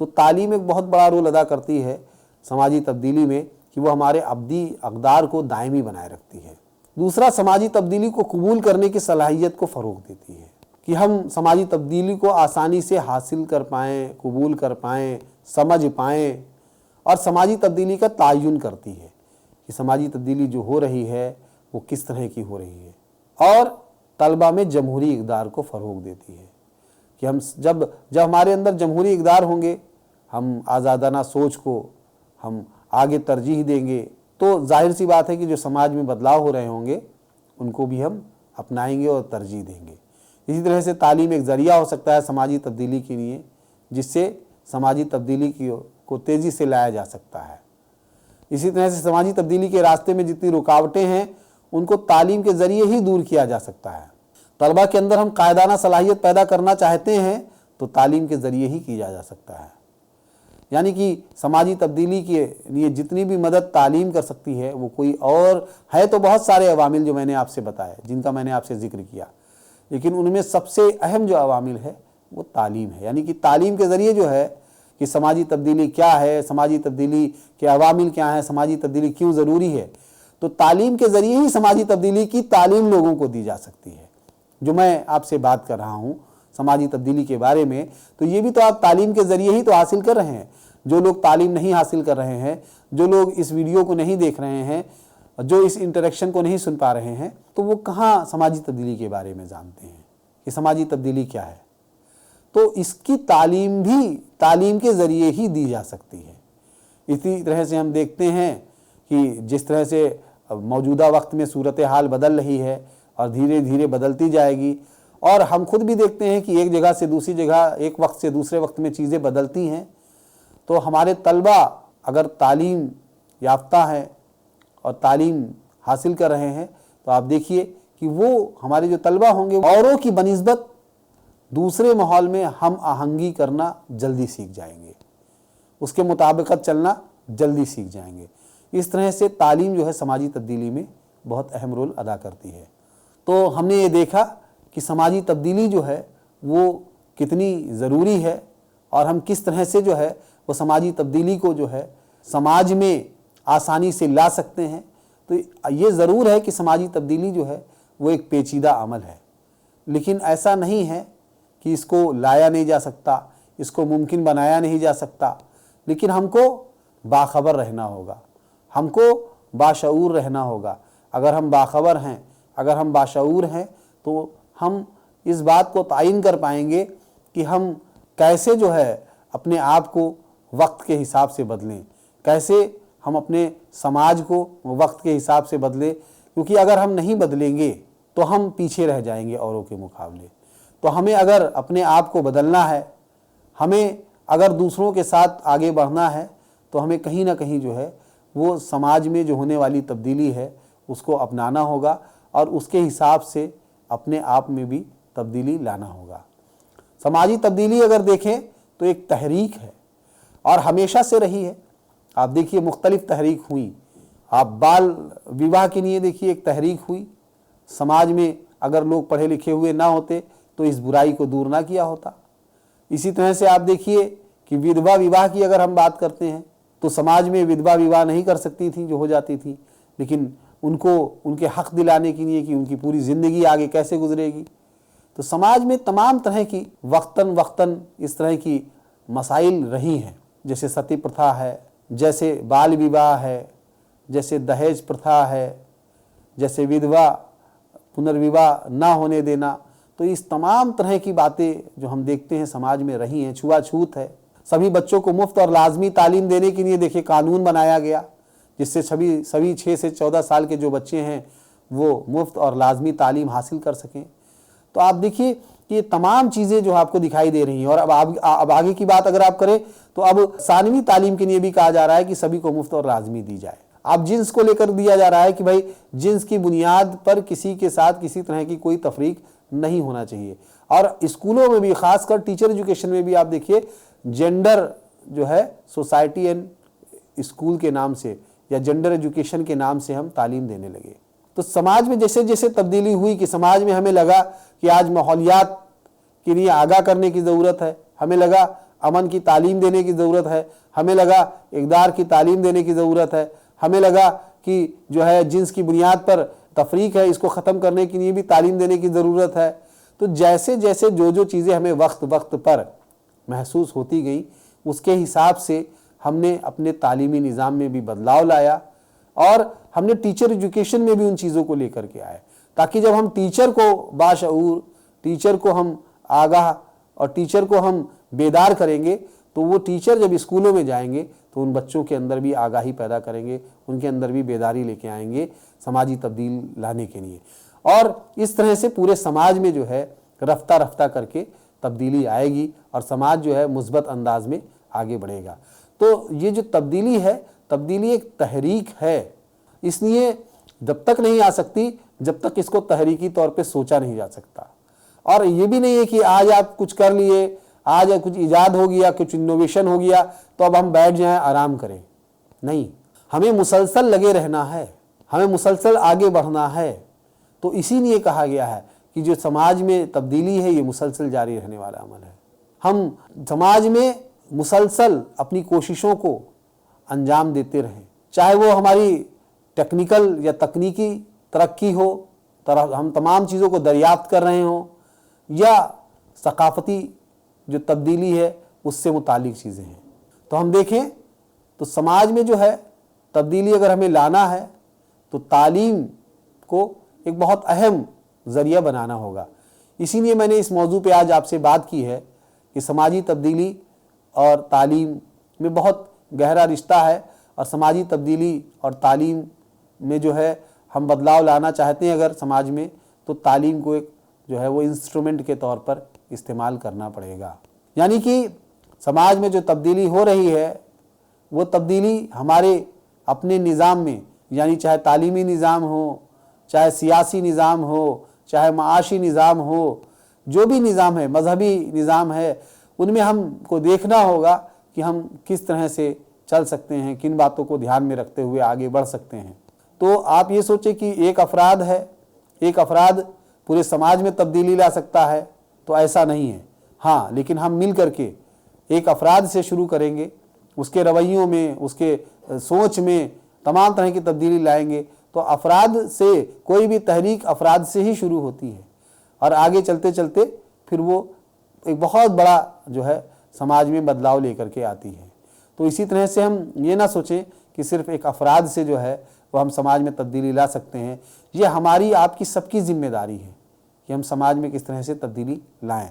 تو تعلیم ایک بہت بڑا رول ادا کرتی ہے سماجی تبدیلی میں کہ وہ ہمارے ابدی اقدار کو دائمی بنائے رکھتی ہے۔ دوسرا، سماجی تبدیلی کو قبول کرنے کی صلاحیت کو فروغ دیتی ہے کہ ہم سماجی تبدیلی کو آسانی سے حاصل کر پائیں، قبول کر پائیں، سمجھ پائیں، اور سماجی تبدیلی کا تعین کرتی ہے کہ سماجی تبدیلی جو ہو رہی ہے وہ کس طرح کی ہو رہی ہے، اور طلبہ میں جمہوری اقدار کو فروغ دیتی ہے کہ ہم جب ہمارے اندر جمہوری اقدار ہوں گے، ہم آزادانہ سوچ کو ہم آگے ترجیح دیں گے، تو ظاہر سی بات ہے کہ جو سماج میں بدلاؤ ہو رہے ہوں گے ان کو بھی ہم اپنائیں گے اور ترجیح دیں گے۔ اسی طرح سے تعلیم ایک ذریعہ ہو سکتا ہے سماجی تبدیلی کے لیے، جس سے سماجی تبدیلی کو تیزی سے لایا جا سکتا ہے۔ اسی طرح سے سماجی تبدیلی کے راستے میں جتنی رکاوٹیں ہیں ان کو تعلیم کے ذریعے ہی دور کیا جا سکتا ہے۔ طلبہ کے اندر ہم قائدانہ صلاحیت پیدا کرنا چاہتے ہیں تو تعلیم کے ذریعے ہی کیا جا سکتا ہے۔ یعنی کہ سماجی تبدیلی کے لیے جتنی بھی مدد تعلیم کر سکتی ہے وہ کوئی اور ہے تو بہت سارے عوامل جو میں نے آپ سے بتائے، جن کا میں نے آپ سے ذکر کیا، لیکن ان میں سب سے اہم جو عوامل ہے وہ تعلیم ہے۔ یعنی کہ تعلیم کے ذریعے جو ہے کہ سماجی تبدیلی کیا ہے، سماجی تبدیلی کے عوامل کیا ہیں، سماجی تبدیلی کیوں ضروری ہے، تو تعلیم کے ذریعے ہی سماجی تبدیلی کی تعلیم لوگوں کو دی جا سکتی ہے۔ جو میں آپ سے بات کر رہا ہوں سماجی تبدیلی کے بارے میں، تو یہ بھی تو آپ تعلیم کے ذریعے ہی تو حاصل کر رہے ہیں۔ جو لوگ تعلیم نہیں حاصل کر رہے ہیں، جو لوگ اس ویڈیو کو نہیں دیکھ رہے ہیں، جو اس انٹریکشن کو نہیں سن پا رہے ہیں، تو وہ کہاں سماجی تبدیلی کے بارے میں جانتے ہیں کہ سماجی تبدیلی کیا ہے؟ تو اس کی تعلیم بھی تعلیم کے ذریعے ہی دی جا سکتی ہے۔ اسی طرح سے ہم دیکھتے ہیں کہ جس طرح سے موجودہ وقت میں صورتحال بدل رہی ہے اور دھیرے دھیرے بدلتی جائے گی، اور ہم خود بھی دیکھتے ہیں کہ ایک جگہ سے دوسری جگہ، ایک وقت سے دوسرے وقت میں چیزیں بدلتی ہیں، تو ہمارے طلبہ اگر تعلیم یافتہ ہیں اور تعلیم حاصل کر رہے ہیں تو آپ دیکھیے کہ وہ ہمارے جو طلبہ ہوں گے اوروں کی بنسبت دوسرے ماحول میں ہم آہنگی کرنا جلدی سیکھ جائیں گے، اس کے مطابقت چلنا جلدی سیکھ جائیں گے۔ اس طرح سے تعلیم جو ہے سماجی تبدیلی میں بہت اہم رول ادا کرتی ہے۔ تو ہم نے یہ دیکھا کہ سماجی تبدیلی جو ہے وہ کتنی ضروری ہے، اور ہم کس طرح سے جو ہے وہ سماجی تبدیلی کو جو ہے سماج میں آسانی سے لا سکتے ہیں۔ تو یہ ضرور ہے کہ سماجی تبدیلی جو ہے وہ ایک پیچیدہ عمل ہے، لیکن ایسا نہیں ہے کہ اس کو لایا نہیں جا سکتا، اس کو ممکن بنایا نہیں جا سکتا، لیکن ہم کو باخبر رہنا ہوگا، ہم کو باشعور رہنا ہوگا۔ اگر ہم باخبر ہیں، اگر ہم باشعور ہیں، تو ہم اس بات کو تعین کر پائیں گے کہ ہم کیسے جو ہے اپنے آپ کو وقت کے حساب سے بدلیں، کیسے ہم اپنے سماج کو وقت کے حساب سے بدلیں، کیونکہ اگر ہم نہیں بدلیں گے تو ہم پیچھے رہ جائیں گے اوروں کے مقابلے۔ تو ہمیں اگر اپنے آپ کو بدلنا ہے، ہمیں اگر دوسروں کے ساتھ آگے بڑھنا ہے، تو ہمیں کہیں نہ کہیں جو ہے وہ سماج میں جو ہونے والی تبدیلی ہے اس کو اپنانا ہوگا، اور اس کے حساب سے اپنے آپ میں بھی تبدیلی لانا ہوگا۔ سماجی تبدیلی اگر دیکھیں تو ایک تحریک ہے اور ہمیشہ سے رہی ہے۔ آپ دیکھیے مختلف تحریک ہوئی، آپ بال وواہ کے لیے دیکھیے ایک تحریک ہوئی، سماج میں اگر لوگ پڑھے لکھے ہوئے نہ ہوتے تو اس برائی کو دور نہ کیا ہوتا۔ اسی طرح سے آپ دیکھیے کہ ودھوا وواہ کی اگر ہم بات کرتے ہیں تو سماج میں ودھوا وواہ نہیں کر سکتی تھی جو ہو جاتی تھی، لیکن ان کو ان کے حق دلانے کے لیے کہ ان کی پوری زندگی آگے کیسے گزرے گی، تو سماج میں تمام طرح کی وقتاً اس طرح کی مسائل رہی ہیں، جیسے ستی پرتھا ہے، جیسے بال وواہ ہے، جیسے دہیج پرتھا ہے، جیسے ودھوا پنروواہ نہ ہونے دینا۔ تو اس تمام طرح کی باتیں جو ہم دیکھتے ہیں سماج میں رہی ہیں۔ چھوا چھوت ہے، سبھی بچوں کو مفت اور لازمی تعلیم دینے کے لیے دیکھیں قانون بنایا گیا، جس سے سبھی 6 سے 14 سال کے جو بچے ہیں وہ مفت اور لازمی تعلیم حاصل کر سکیں۔ تو آپ دیکھیے کہ یہ تمام چیزیں جو آپ کو دکھائی دے رہی ہیں، اور اب آگے کی بات اگر آپ کریں تو اب ثانوی تعلیم کے لیے بھی کہا جا رہا ہے کہ سبھی کو مفت اور لازمی دی جائے۔ اب جنس کو لے کر دیا جا رہا ہے کہ بھائی جنس کی بنیاد پر کسی کے ساتھ کسی طرح کی کوئی تفریق نہیں ہونا چاہیے۔ اور اسکولوں میں بھی، خاص کر ٹیچر ایجوکیشن میں بھی آپ دیکھیے جینڈر جو ہے سوسائٹی اینڈ اسکول کے نام سے یا جینڈر ایجوکیشن کے نام سے ہم تعلیم دینے لگے۔ تو سماج میں جیسے جیسے تبدیلی ہوئی کہ سماج میں ہمیں لگا کہ آج ماحولیات کے لیے آگاہ کرنے کی ضرورت ہے، ہمیں لگا امن کی تعلیم دینے کی ضرورت ہے، ہمیں لگا اقدار کی تعلیم دینے کی ضرورت ہے، ہمیں لگا کہ جو ہے جنس کی بنیاد پر تفریق ہے اس کو ختم کرنے کے لیے بھی تعلیم دینے کی ضرورت ہے۔ تو جیسے جیسے جو چیزیں ہمیں وقت پر محسوس ہوتی گئیں، اس کے حساب سے ہم نے اپنے تعلیمی نظام میں بھی بدلاؤ لایا، اور ہم نے ٹیچر ایجوکیشن میں بھی ان چیزوں کو لے کر کے آئے، تاکہ جب ہم ٹیچر کو باشعور، ٹیچر کو ہم آگاہ اور ٹیچر کو ہم بیدار کریں گے تو وہ ٹیچر جب اسکولوں میں جائیں گے تو ان بچوں کے اندر بھی آگاہی پیدا کریں گے، ان کے اندر بھی بیداری لے کے آئیں گے سماجی تبدیل لانے کے لیے، اور اس طرح سے پورے سماج میں جو ہے رفتہ رفتہ کر کے تبدیلی آئے گی اور سماج جو ہے مثبت انداز میں آگے بڑھے گا۔ تو یہ جو تبدیلی ہے، تبدیلی ایک تحریک ہے، اس لیے جب تک نہیں آ سکتی جب تک اس کو تحریکی طور پہ سوچا نہیں جا سکتا۔ اور یہ بھی نہیں ہے کہ آج آپ کچھ کر لیے، آج کچھ ایجاد ہو گیا، کچھ انوویشن ہو گیا تو اب ہم بیٹھ جائیں آرام کریں، نہیں، ہمیں مسلسل لگے رہنا ہے، ہمیں مسلسل آگے بڑھنا ہے۔ تو اسی لیے کہا گیا ہے کہ جو سماج میں تبدیلی ہے یہ مسلسل جاری رہنے والا عمل ہے۔ ہم سماج میں مسلسل اپنی کوششوں کو انجام دیتے رہیں، چاہے وہ ہماری ٹیکنیکل یا تکنیکی ترقی ہو، ہم تمام چیزوں کو دریافت کر رہے ہوں، یا ثقافتی جو تبدیلی ہے اس سے متعلق چیزیں ہیں۔ تو ہم دیکھیں تو سماج میں جو ہے تبدیلی اگر ہمیں لانا ہے تو تعلیم کو ایک بہت اہم ذریعہ بنانا ہوگا۔ اسی لیے میں نے اس موضوع پہ آج آپ سے بات کی ہے کہ سماجی تبدیلی اور تعلیم میں بہت گہرا رشتہ ہے، اور سماجی تبدیلی اور تعلیم میں جو ہے ہم بدلاؤ لانا چاہتے ہیں اگر سماج میں، تو تعلیم کو ایک جو ہے وہ انسٹرومنٹ کے طور پر استعمال کرنا پڑے گا۔ یعنی کہ سماج میں جو تبدیلی ہو رہی ہے وہ تبدیلی ہمارے اپنے نظام میں، یعنی چاہے تعلیمی نظام ہو، چاہے سیاسی نظام ہو، چاہے معاشی نظام ہو، جو بھی نظام ہے، مذہبی نظام ہے، ان میں ہم کو دیکھنا ہوگا کہ ہم کس طرح سے چل سکتے ہیں، کن باتوں کو دھیان میں رکھتے ہوئے آگے بڑھ سکتے ہیں۔ تو آپ یہ سوچیں کہ ایک افراد ہے، ایک افراد پورے سماج میں تبدیلی لا سکتا ہے، تو ایسا نہیں ہے۔ ہاں، لیکن ہم مل کر کے ایک افراد سے شروع کریں گے، اس کے رویوں میں، اس کے سوچ میں تمام طرح کی تبدیلی لائیں گے، تو افراد سے کوئی بھی تحریک افراد سے ہی شروع ہوتی ہے، اور آگے چلتے چلتے پھر وہ ایک بہت بڑا جو ہے سماج میں بدلاؤ لے کر کے آتی ہے۔ تو اسی طرح سے ہم یہ نہ سوچیں کہ صرف ایک افراد سے جو ہے وہ ہم سماج میں تبدیلی لا سکتے ہیں، یہ ہماری آپ کی سب کی ذمہ داری ہے کہ ہم سماج میں کس طرح سے تبدیلی لائیں۔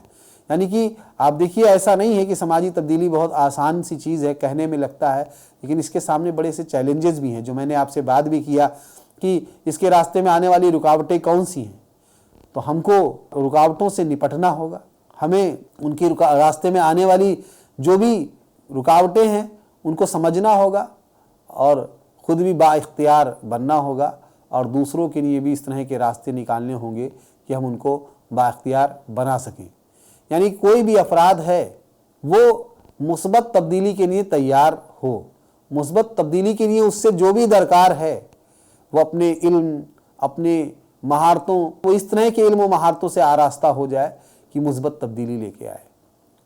یعنی کہ آپ دیکھیے ایسا نہیں ہے کہ سماجی تبدیلی بہت آسان سی چیز ہے، کہنے میں لگتا ہے، لیکن اس کے سامنے بڑے سے چیلنجز بھی ہیں، جو میں نے آپ سے بات بھی کیا کہ اس کے راستے میں آنے والی رکاوٹیں کون سی ہیں۔ تو ہم کو رکاوٹوں سے نپٹنا ہوگا، ہمیں ان کی راستے میں آنے والی جو بھی رکاوٹیں ہیں ان کو سمجھنا ہوگا، اور خود بھی با اختیار بننا ہوگا، اور دوسروں کے لیے بھی اس طرح کے راستے نکالنے ہوں گے کہ ہم ان کو با اختیار بنا سکیں۔ یعنی کوئی بھی افراد ہے وہ مثبت تبدیلی کے لیے تیار ہو، مثبت تبدیلی کے لیے اس سے جو بھی درکار ہے وہ اپنے علم، اپنے مہارتوں، وہ اس طرح کے علم و مہارتوں سے آراستہ ہو جائے کہ مثبت تبدیلی لے کے آئے،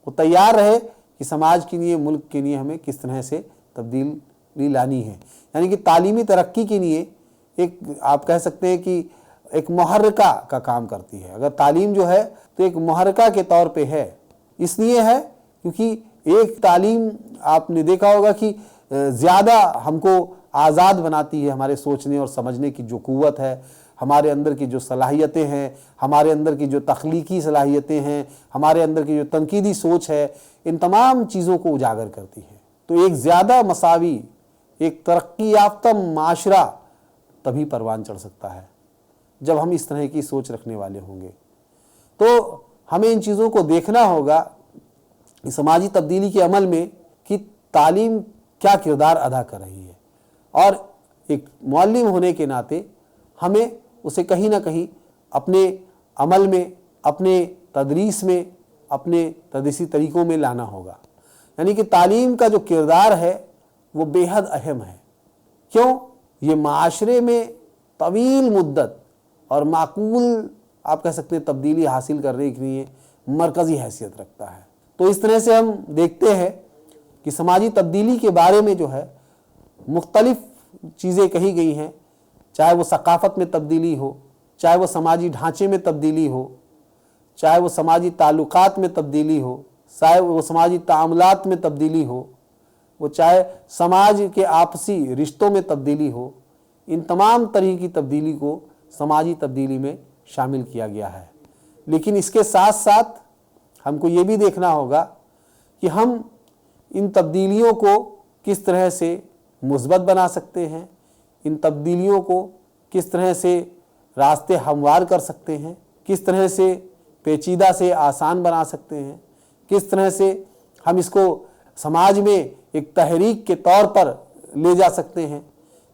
وہ تیار رہے کہ سماج کے لیے، ملک کے لیے ہمیں کس طرح سے تبدیلی لانی ہے۔ یعنی کہ تعلیمی ترقی کے لیے ایک آپ کہہ سکتے ہیں کہ ایک محرکہ کا کام کرتی ہے۔ اگر تعلیم جو ہے تو ایک محرکہ کے طور پہ ہے، اس لیے ہے کیونکہ ایک تعلیم آپ نے دیکھا ہوگا کہ زیادہ ہم کو آزاد بناتی ہے، ہمارے سوچنے اور سمجھنے کی جو قوت ہے، ہمارے اندر کی جو صلاحیتیں ہیں، ہمارے اندر کی جو تخلیقی صلاحیتیں ہیں، ہمارے اندر کی جو تنقیدی سوچ ہے، ان تمام چیزوں کو اجاگر کرتی ہے۔ تو ایک زیادہ مساوی، ایک ترقی یافتہ معاشرہ تبھی پروان چڑھ سکتا ہے جب ہم اس طرح کی سوچ رکھنے والے ہوں گے۔ تو ہمیں ان چیزوں کو دیکھنا ہوگا سماجی تبدیلی کے عمل میں کہ تعلیم کیا کردار ادا کر رہی ہے، اور ایک معلم ہونے کے ناطے ہمیں اسے کہیں نہ کہیں اپنے عمل میں، اپنے تدریس میں، اپنے تدریسی طریقوں میں لانا ہوگا۔ یعنی کہ تعلیم کا جو کردار ہے وہ بے حد اہم ہے۔ کیوں؟ یہ معاشرے میں طویل مدت اور معقول آپ کہہ سکتے ہیں تبدیلی حاصل کرنے کے لیے مرکزی حیثیت رکھتا ہے۔ تو اس طرح سے ہم دیکھتے ہیں کہ سماجی تبدیلی کے بارے میں جو ہے مختلف چیزیں کہی گئی ہیں، چاہے وہ ثقافت میں تبدیلی ہو، چاہے وہ سماجی ڈھانچے میں تبدیلی ہو، چاہے وہ سماجی تعلقات میں تبدیلی ہو، چاہے وہ سماجی تعاملات میں تبدیلی ہو، وہ چاہے سماج کے آپسی رشتوں میں تبدیلی ہو، ان تمام طرح کی تبدیلی کو سماجی تبدیلی میں شامل کیا گیا ہے۔ لیکن اس کے ساتھ ساتھ ہم کو یہ بھی دیکھنا ہوگا کہ ہم ان تبدیلیوں کو کس طرح سے مثبت بنا سکتے ہیں، ان تبدیلیوں کو کس طرح سے راستے ہموار کر سکتے ہیں، کس طرح سے پیچیدہ سے آسان بنا سکتے ہیں، کس طرح سے ہم اس کو سماج میں ایک تحریک کے طور پر لے جا سکتے ہیں،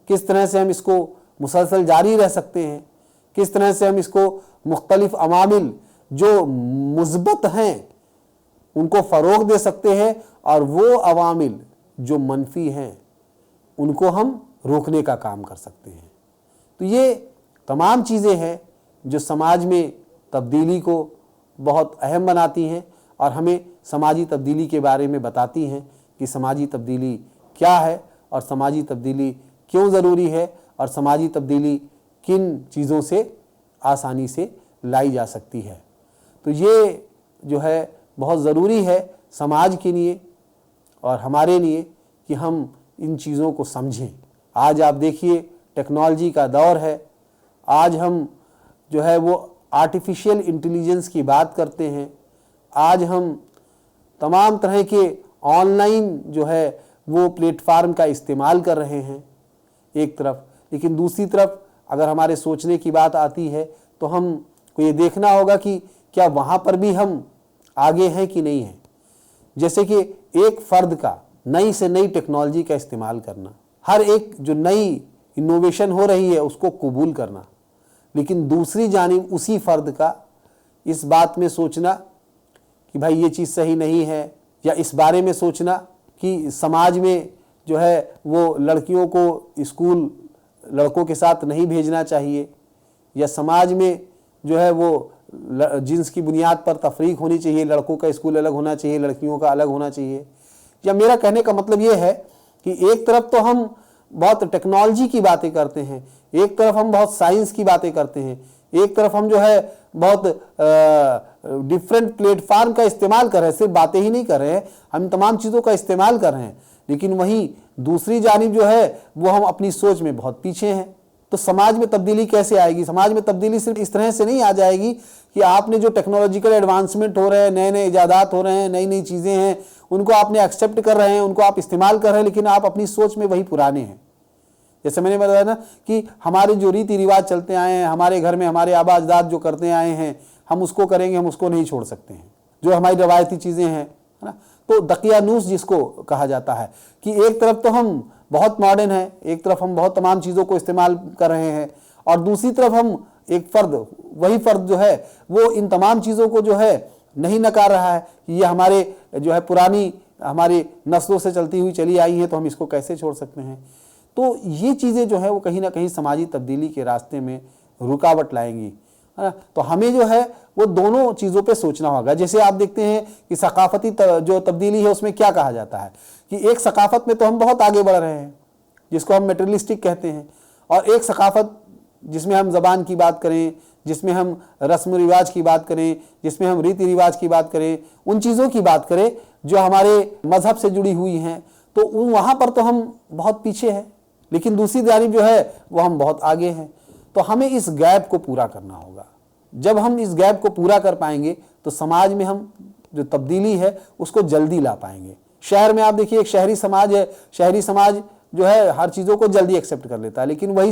کس طرح سے ہم اس کو مسلسل جاری رہ سکتے ہیں، کس طرح سے ہم اس کو مختلف عوامل جو مثبت ہیں ان کو فروغ دے سکتے ہیں، اور وہ عوامل جو منفی ہیں ان کو ہم روکنے کا کام کر سکتے ہیں۔ تو یہ تمام چیزیں ہیں جو سماج میں تبدیلی کو بہت اہم بناتی ہیں اور ہمیں سماجی تبدیلی کے بارے میں بتاتی ہیں کہ سماجی تبدیلی کیا ہے اور سماجی تبدیلی کیوں ضروری ہے اور سماجی تبدیلی کن چیزوں سے آسانی سے لائی جا سکتی ہے۔ تو یہ جو ہے بہت ضروری ہے سماج کے لیے اور ہمارے لیے کہ ہم ان چیزوں کو سمجھیں۔ آج آپ دیکھیے ٹیکنالوجی کا دور ہے، آج ہم جو ہے وہ آرٹیفیشیل انٹیلیجنس کی بات کرتے ہیں، آج ہم تمام طرح کے آن لائن جو ہے وہ پلیٹ فارم کا استعمال کر رہے ہیں ایک طرف، لیکن دوسری طرف اگر ہمارے سوچنے کی بات آتی ہے تو ہم کو یہ دیکھنا ہوگا کہ کیا وہاں پر بھی ہم آگے ہیں کہ نہیں ہیں۔ جیسے کہ ایک فرد کا نئی سے نئی ٹیکنالوجی کا استعمال کرنا، ہر ایک جو نئی انوویشن ہو رہی ہے اس کو قبول کرنا، لیکن دوسری جانب اسی فرد کا اس بات میں سوچنا کہ بھائی یہ چیز صحیح نہیں ہے، یا اس بارے میں سوچنا کہ سماج میں جو ہے وہ لڑکیوں کو اسکول لڑکوں کے ساتھ نہیں بھیجنا چاہیے، یا سماج میں جو ہے وہ جنس کی بنیاد پر تفریق ہونی چاہیے، لڑکوں کا اسکول الگ ہونا چاہیے، لڑکیوں کا الگ ہونا چاہیے۔ یا میرا کہنے کا مطلب یہ ہے کہ ایک طرف تو ہم بہت ٹیکنالوجی کی باتیں کرتے ہیں، ایک طرف ہم بہت سائنس کی باتیں کرتے ہیں، ایک طرف ہم جو ہے بہت ڈیفرنٹ پلیٹ فارم کا استعمال کر رہے ہیں، صرف باتیں ہی نہیں کر رہے ہیں، ہم تمام چیزوں کا استعمال کر رہے ہیں، لیکن وہیں دوسری جانب جو ہے وہ ہم اپنی سوچ میں بہت پیچھے ہیں۔ تو سماج میں تبدیلی کیسے آئے گی؟ سماج میں تبدیلی صرف اس طرح سے نہیں آ جائے گی کہ آپ نے جو ٹیکنالوجیکل ایڈوانسمنٹ ہو رہے ہیں، نئے نئے ایجادات ہو رہے ہیں، نئی نئی چیزیں ہیں، ان کو آپ نے ایکسیپٹ کر رہے ہیں، ان کو آپ استعمال کر رہے ہیں، لیکن آپ اپنی سوچ میں وہی پرانے ہیں۔ جیسے میں نے بتایا نا کہ ہمارے جو ریتی رواج چلتے آئے ہیں، ہمارے گھر میں ہمارے آبا اجداد جو کرتے آئے ہیں، ہم اس کو کریں گے، ہم اس کو نہیں چھوڑ سکتے ہیں، جو ہماری روایتی چیزیں ہیں نا۔ تو دقیانوس جس کو کہا جاتا ہے کہ ایک طرف تو ہم بہت ماڈرن ہیں، ایک طرف ہم بہت تمام چیزوں کو استعمال کر رہے ہیں، اور دوسری طرف ہم ایک فرد، وہی فرد جو ہے وہ ان تمام چیزوں کو جو ہے نہیں نکار رہا ہے کہ یہ ہمارے جو ہے پرانی ہماری نسلوں سے چلتی ہوئی چلی آئی ہیں، تو ہم اس کو کیسے چھوڑ سکتے ہیں۔ تو یہ چیزیں جو ہے وہ کہیں نہ کہیں سماجی تبدیلی کے راستے میں رکاوٹ لائیں گی، ہے نا۔ تو ہمیں جو ہے وہ دونوں چیزوں پہ سوچنا ہوگا۔ جیسے آپ دیکھتے ہیں کہ ثقافتی جو تبدیلی ہے اس میں کیا کہا جاتا ہے کہ ایک ثقافت میں تو ہم بہت آگے بڑھ رہے ہیں جس کو ہم میٹریلسٹک کہتے ہیں، اور ایک ثقافت جس میں ہم زبان کی بات کریں، جس میں ہم رسم و رواج کی بات کریں، جس میں ہم ریتی رواج کی بات کریں، ان چیزوں کی بات کریں جو ہمارے مذہب سے جڑی ہوئی ہیں، تو وہاں پر تو ہم بہت پیچھے ہیں، لیکن دوسری جانب جو ہے وہ ہم بہت آگے ہیں۔ تو ہمیں اس گیپ کو پورا کرنا ہوگا۔ جب ہم اس گیپ کو پورا کر پائیں گے تو سماج میں ہم جو تبدیلی ہے اس کو جلدی لا پائیں گے۔ شہر میں آپ دیکھیے ایک شہری سماج ہے، شہری سماج جو ہے ہر چیزوں کو جلدی ایکسیپٹ کر لیتا ہے، لیکن وہی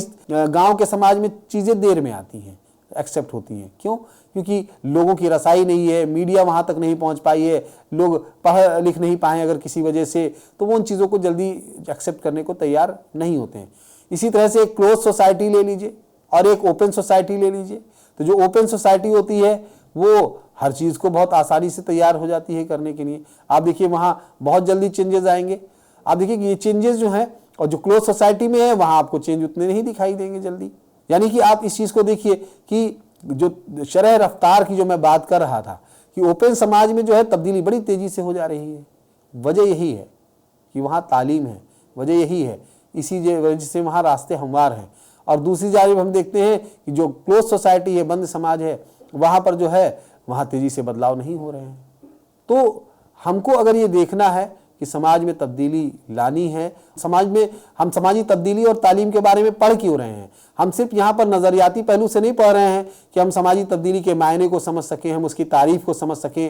گاؤں کے سماج میں چیزیں دیر میں آتی ہیں، ایکسیپٹ ہوتی ہیں۔ کیوں؟ کیونکہ لوگوں کی رسائی نہیں ہے، میڈیا وہاں تک نہیں پہنچ پائی ہے، لوگ پڑھ لکھ نہیں پائے اگر کسی وجہ سے، تو وہ ان چیزوں کو جلدی ایکسیپٹ کرنے کو تیار نہیں ہوتے ہیں۔ اسی طرح سے ایک کلوز سوسائٹی لے لیجئے اور ایک اوپن سوسائٹی لے لیجئے، تو جو اوپن سوسائٹی ہوتی ہے وہ ہر چیز کو بہت آسانی سے تیار ہو جاتی ہے کرنے کے لیے۔ آپ دیکھیے وہاں بہت جلدی چینجز آئیں گے۔ آپ دیکھیے کہ یہ چینجز جو ہیں، اور جو کلوز سوسائٹی میں ہے وہاں آپ کو چینج اتنے نہیں دکھائی دیں گے جلدی۔ یعنی کہ آپ اس چیز کو دیکھیے کہ جو شرح رفتار کی جو میں بات کر رہا تھا کہ اوپن سماج میں جو ہے تبدیلی بڑی تیزی سے ہو جا رہی ہے، وجہ یہی ہے کہ وہاں تعلیم ہے، وجہ یہی ہے، اسی وجہ سے وہاں راستے ہموار ہیں۔ اور دوسری جانب ہم دیکھتے ہیں کہ جو کلوز سوسائٹی ہے، بند سماج ہے، وہاں پر جو ہے وہاں تیزی سے بدلاؤ نہیں ہو رہے ہیں۔ تو ہم کو اگر یہ دیکھنا ہے کہ سماج میں تبدیلی لانی ہے، سماج میں ہم سماجی تبدیلی اور تعلیم کے بارے میں پڑھ کیوں رہے ہیں؟ ہم صرف یہاں پر نظریاتی پہلو سے نہیں پڑھ رہے ہیں کہ ہم سماجی تبدیلی کے معنی کو سمجھ سکیں، ہم اس کی تعریف کو سمجھ سکیں،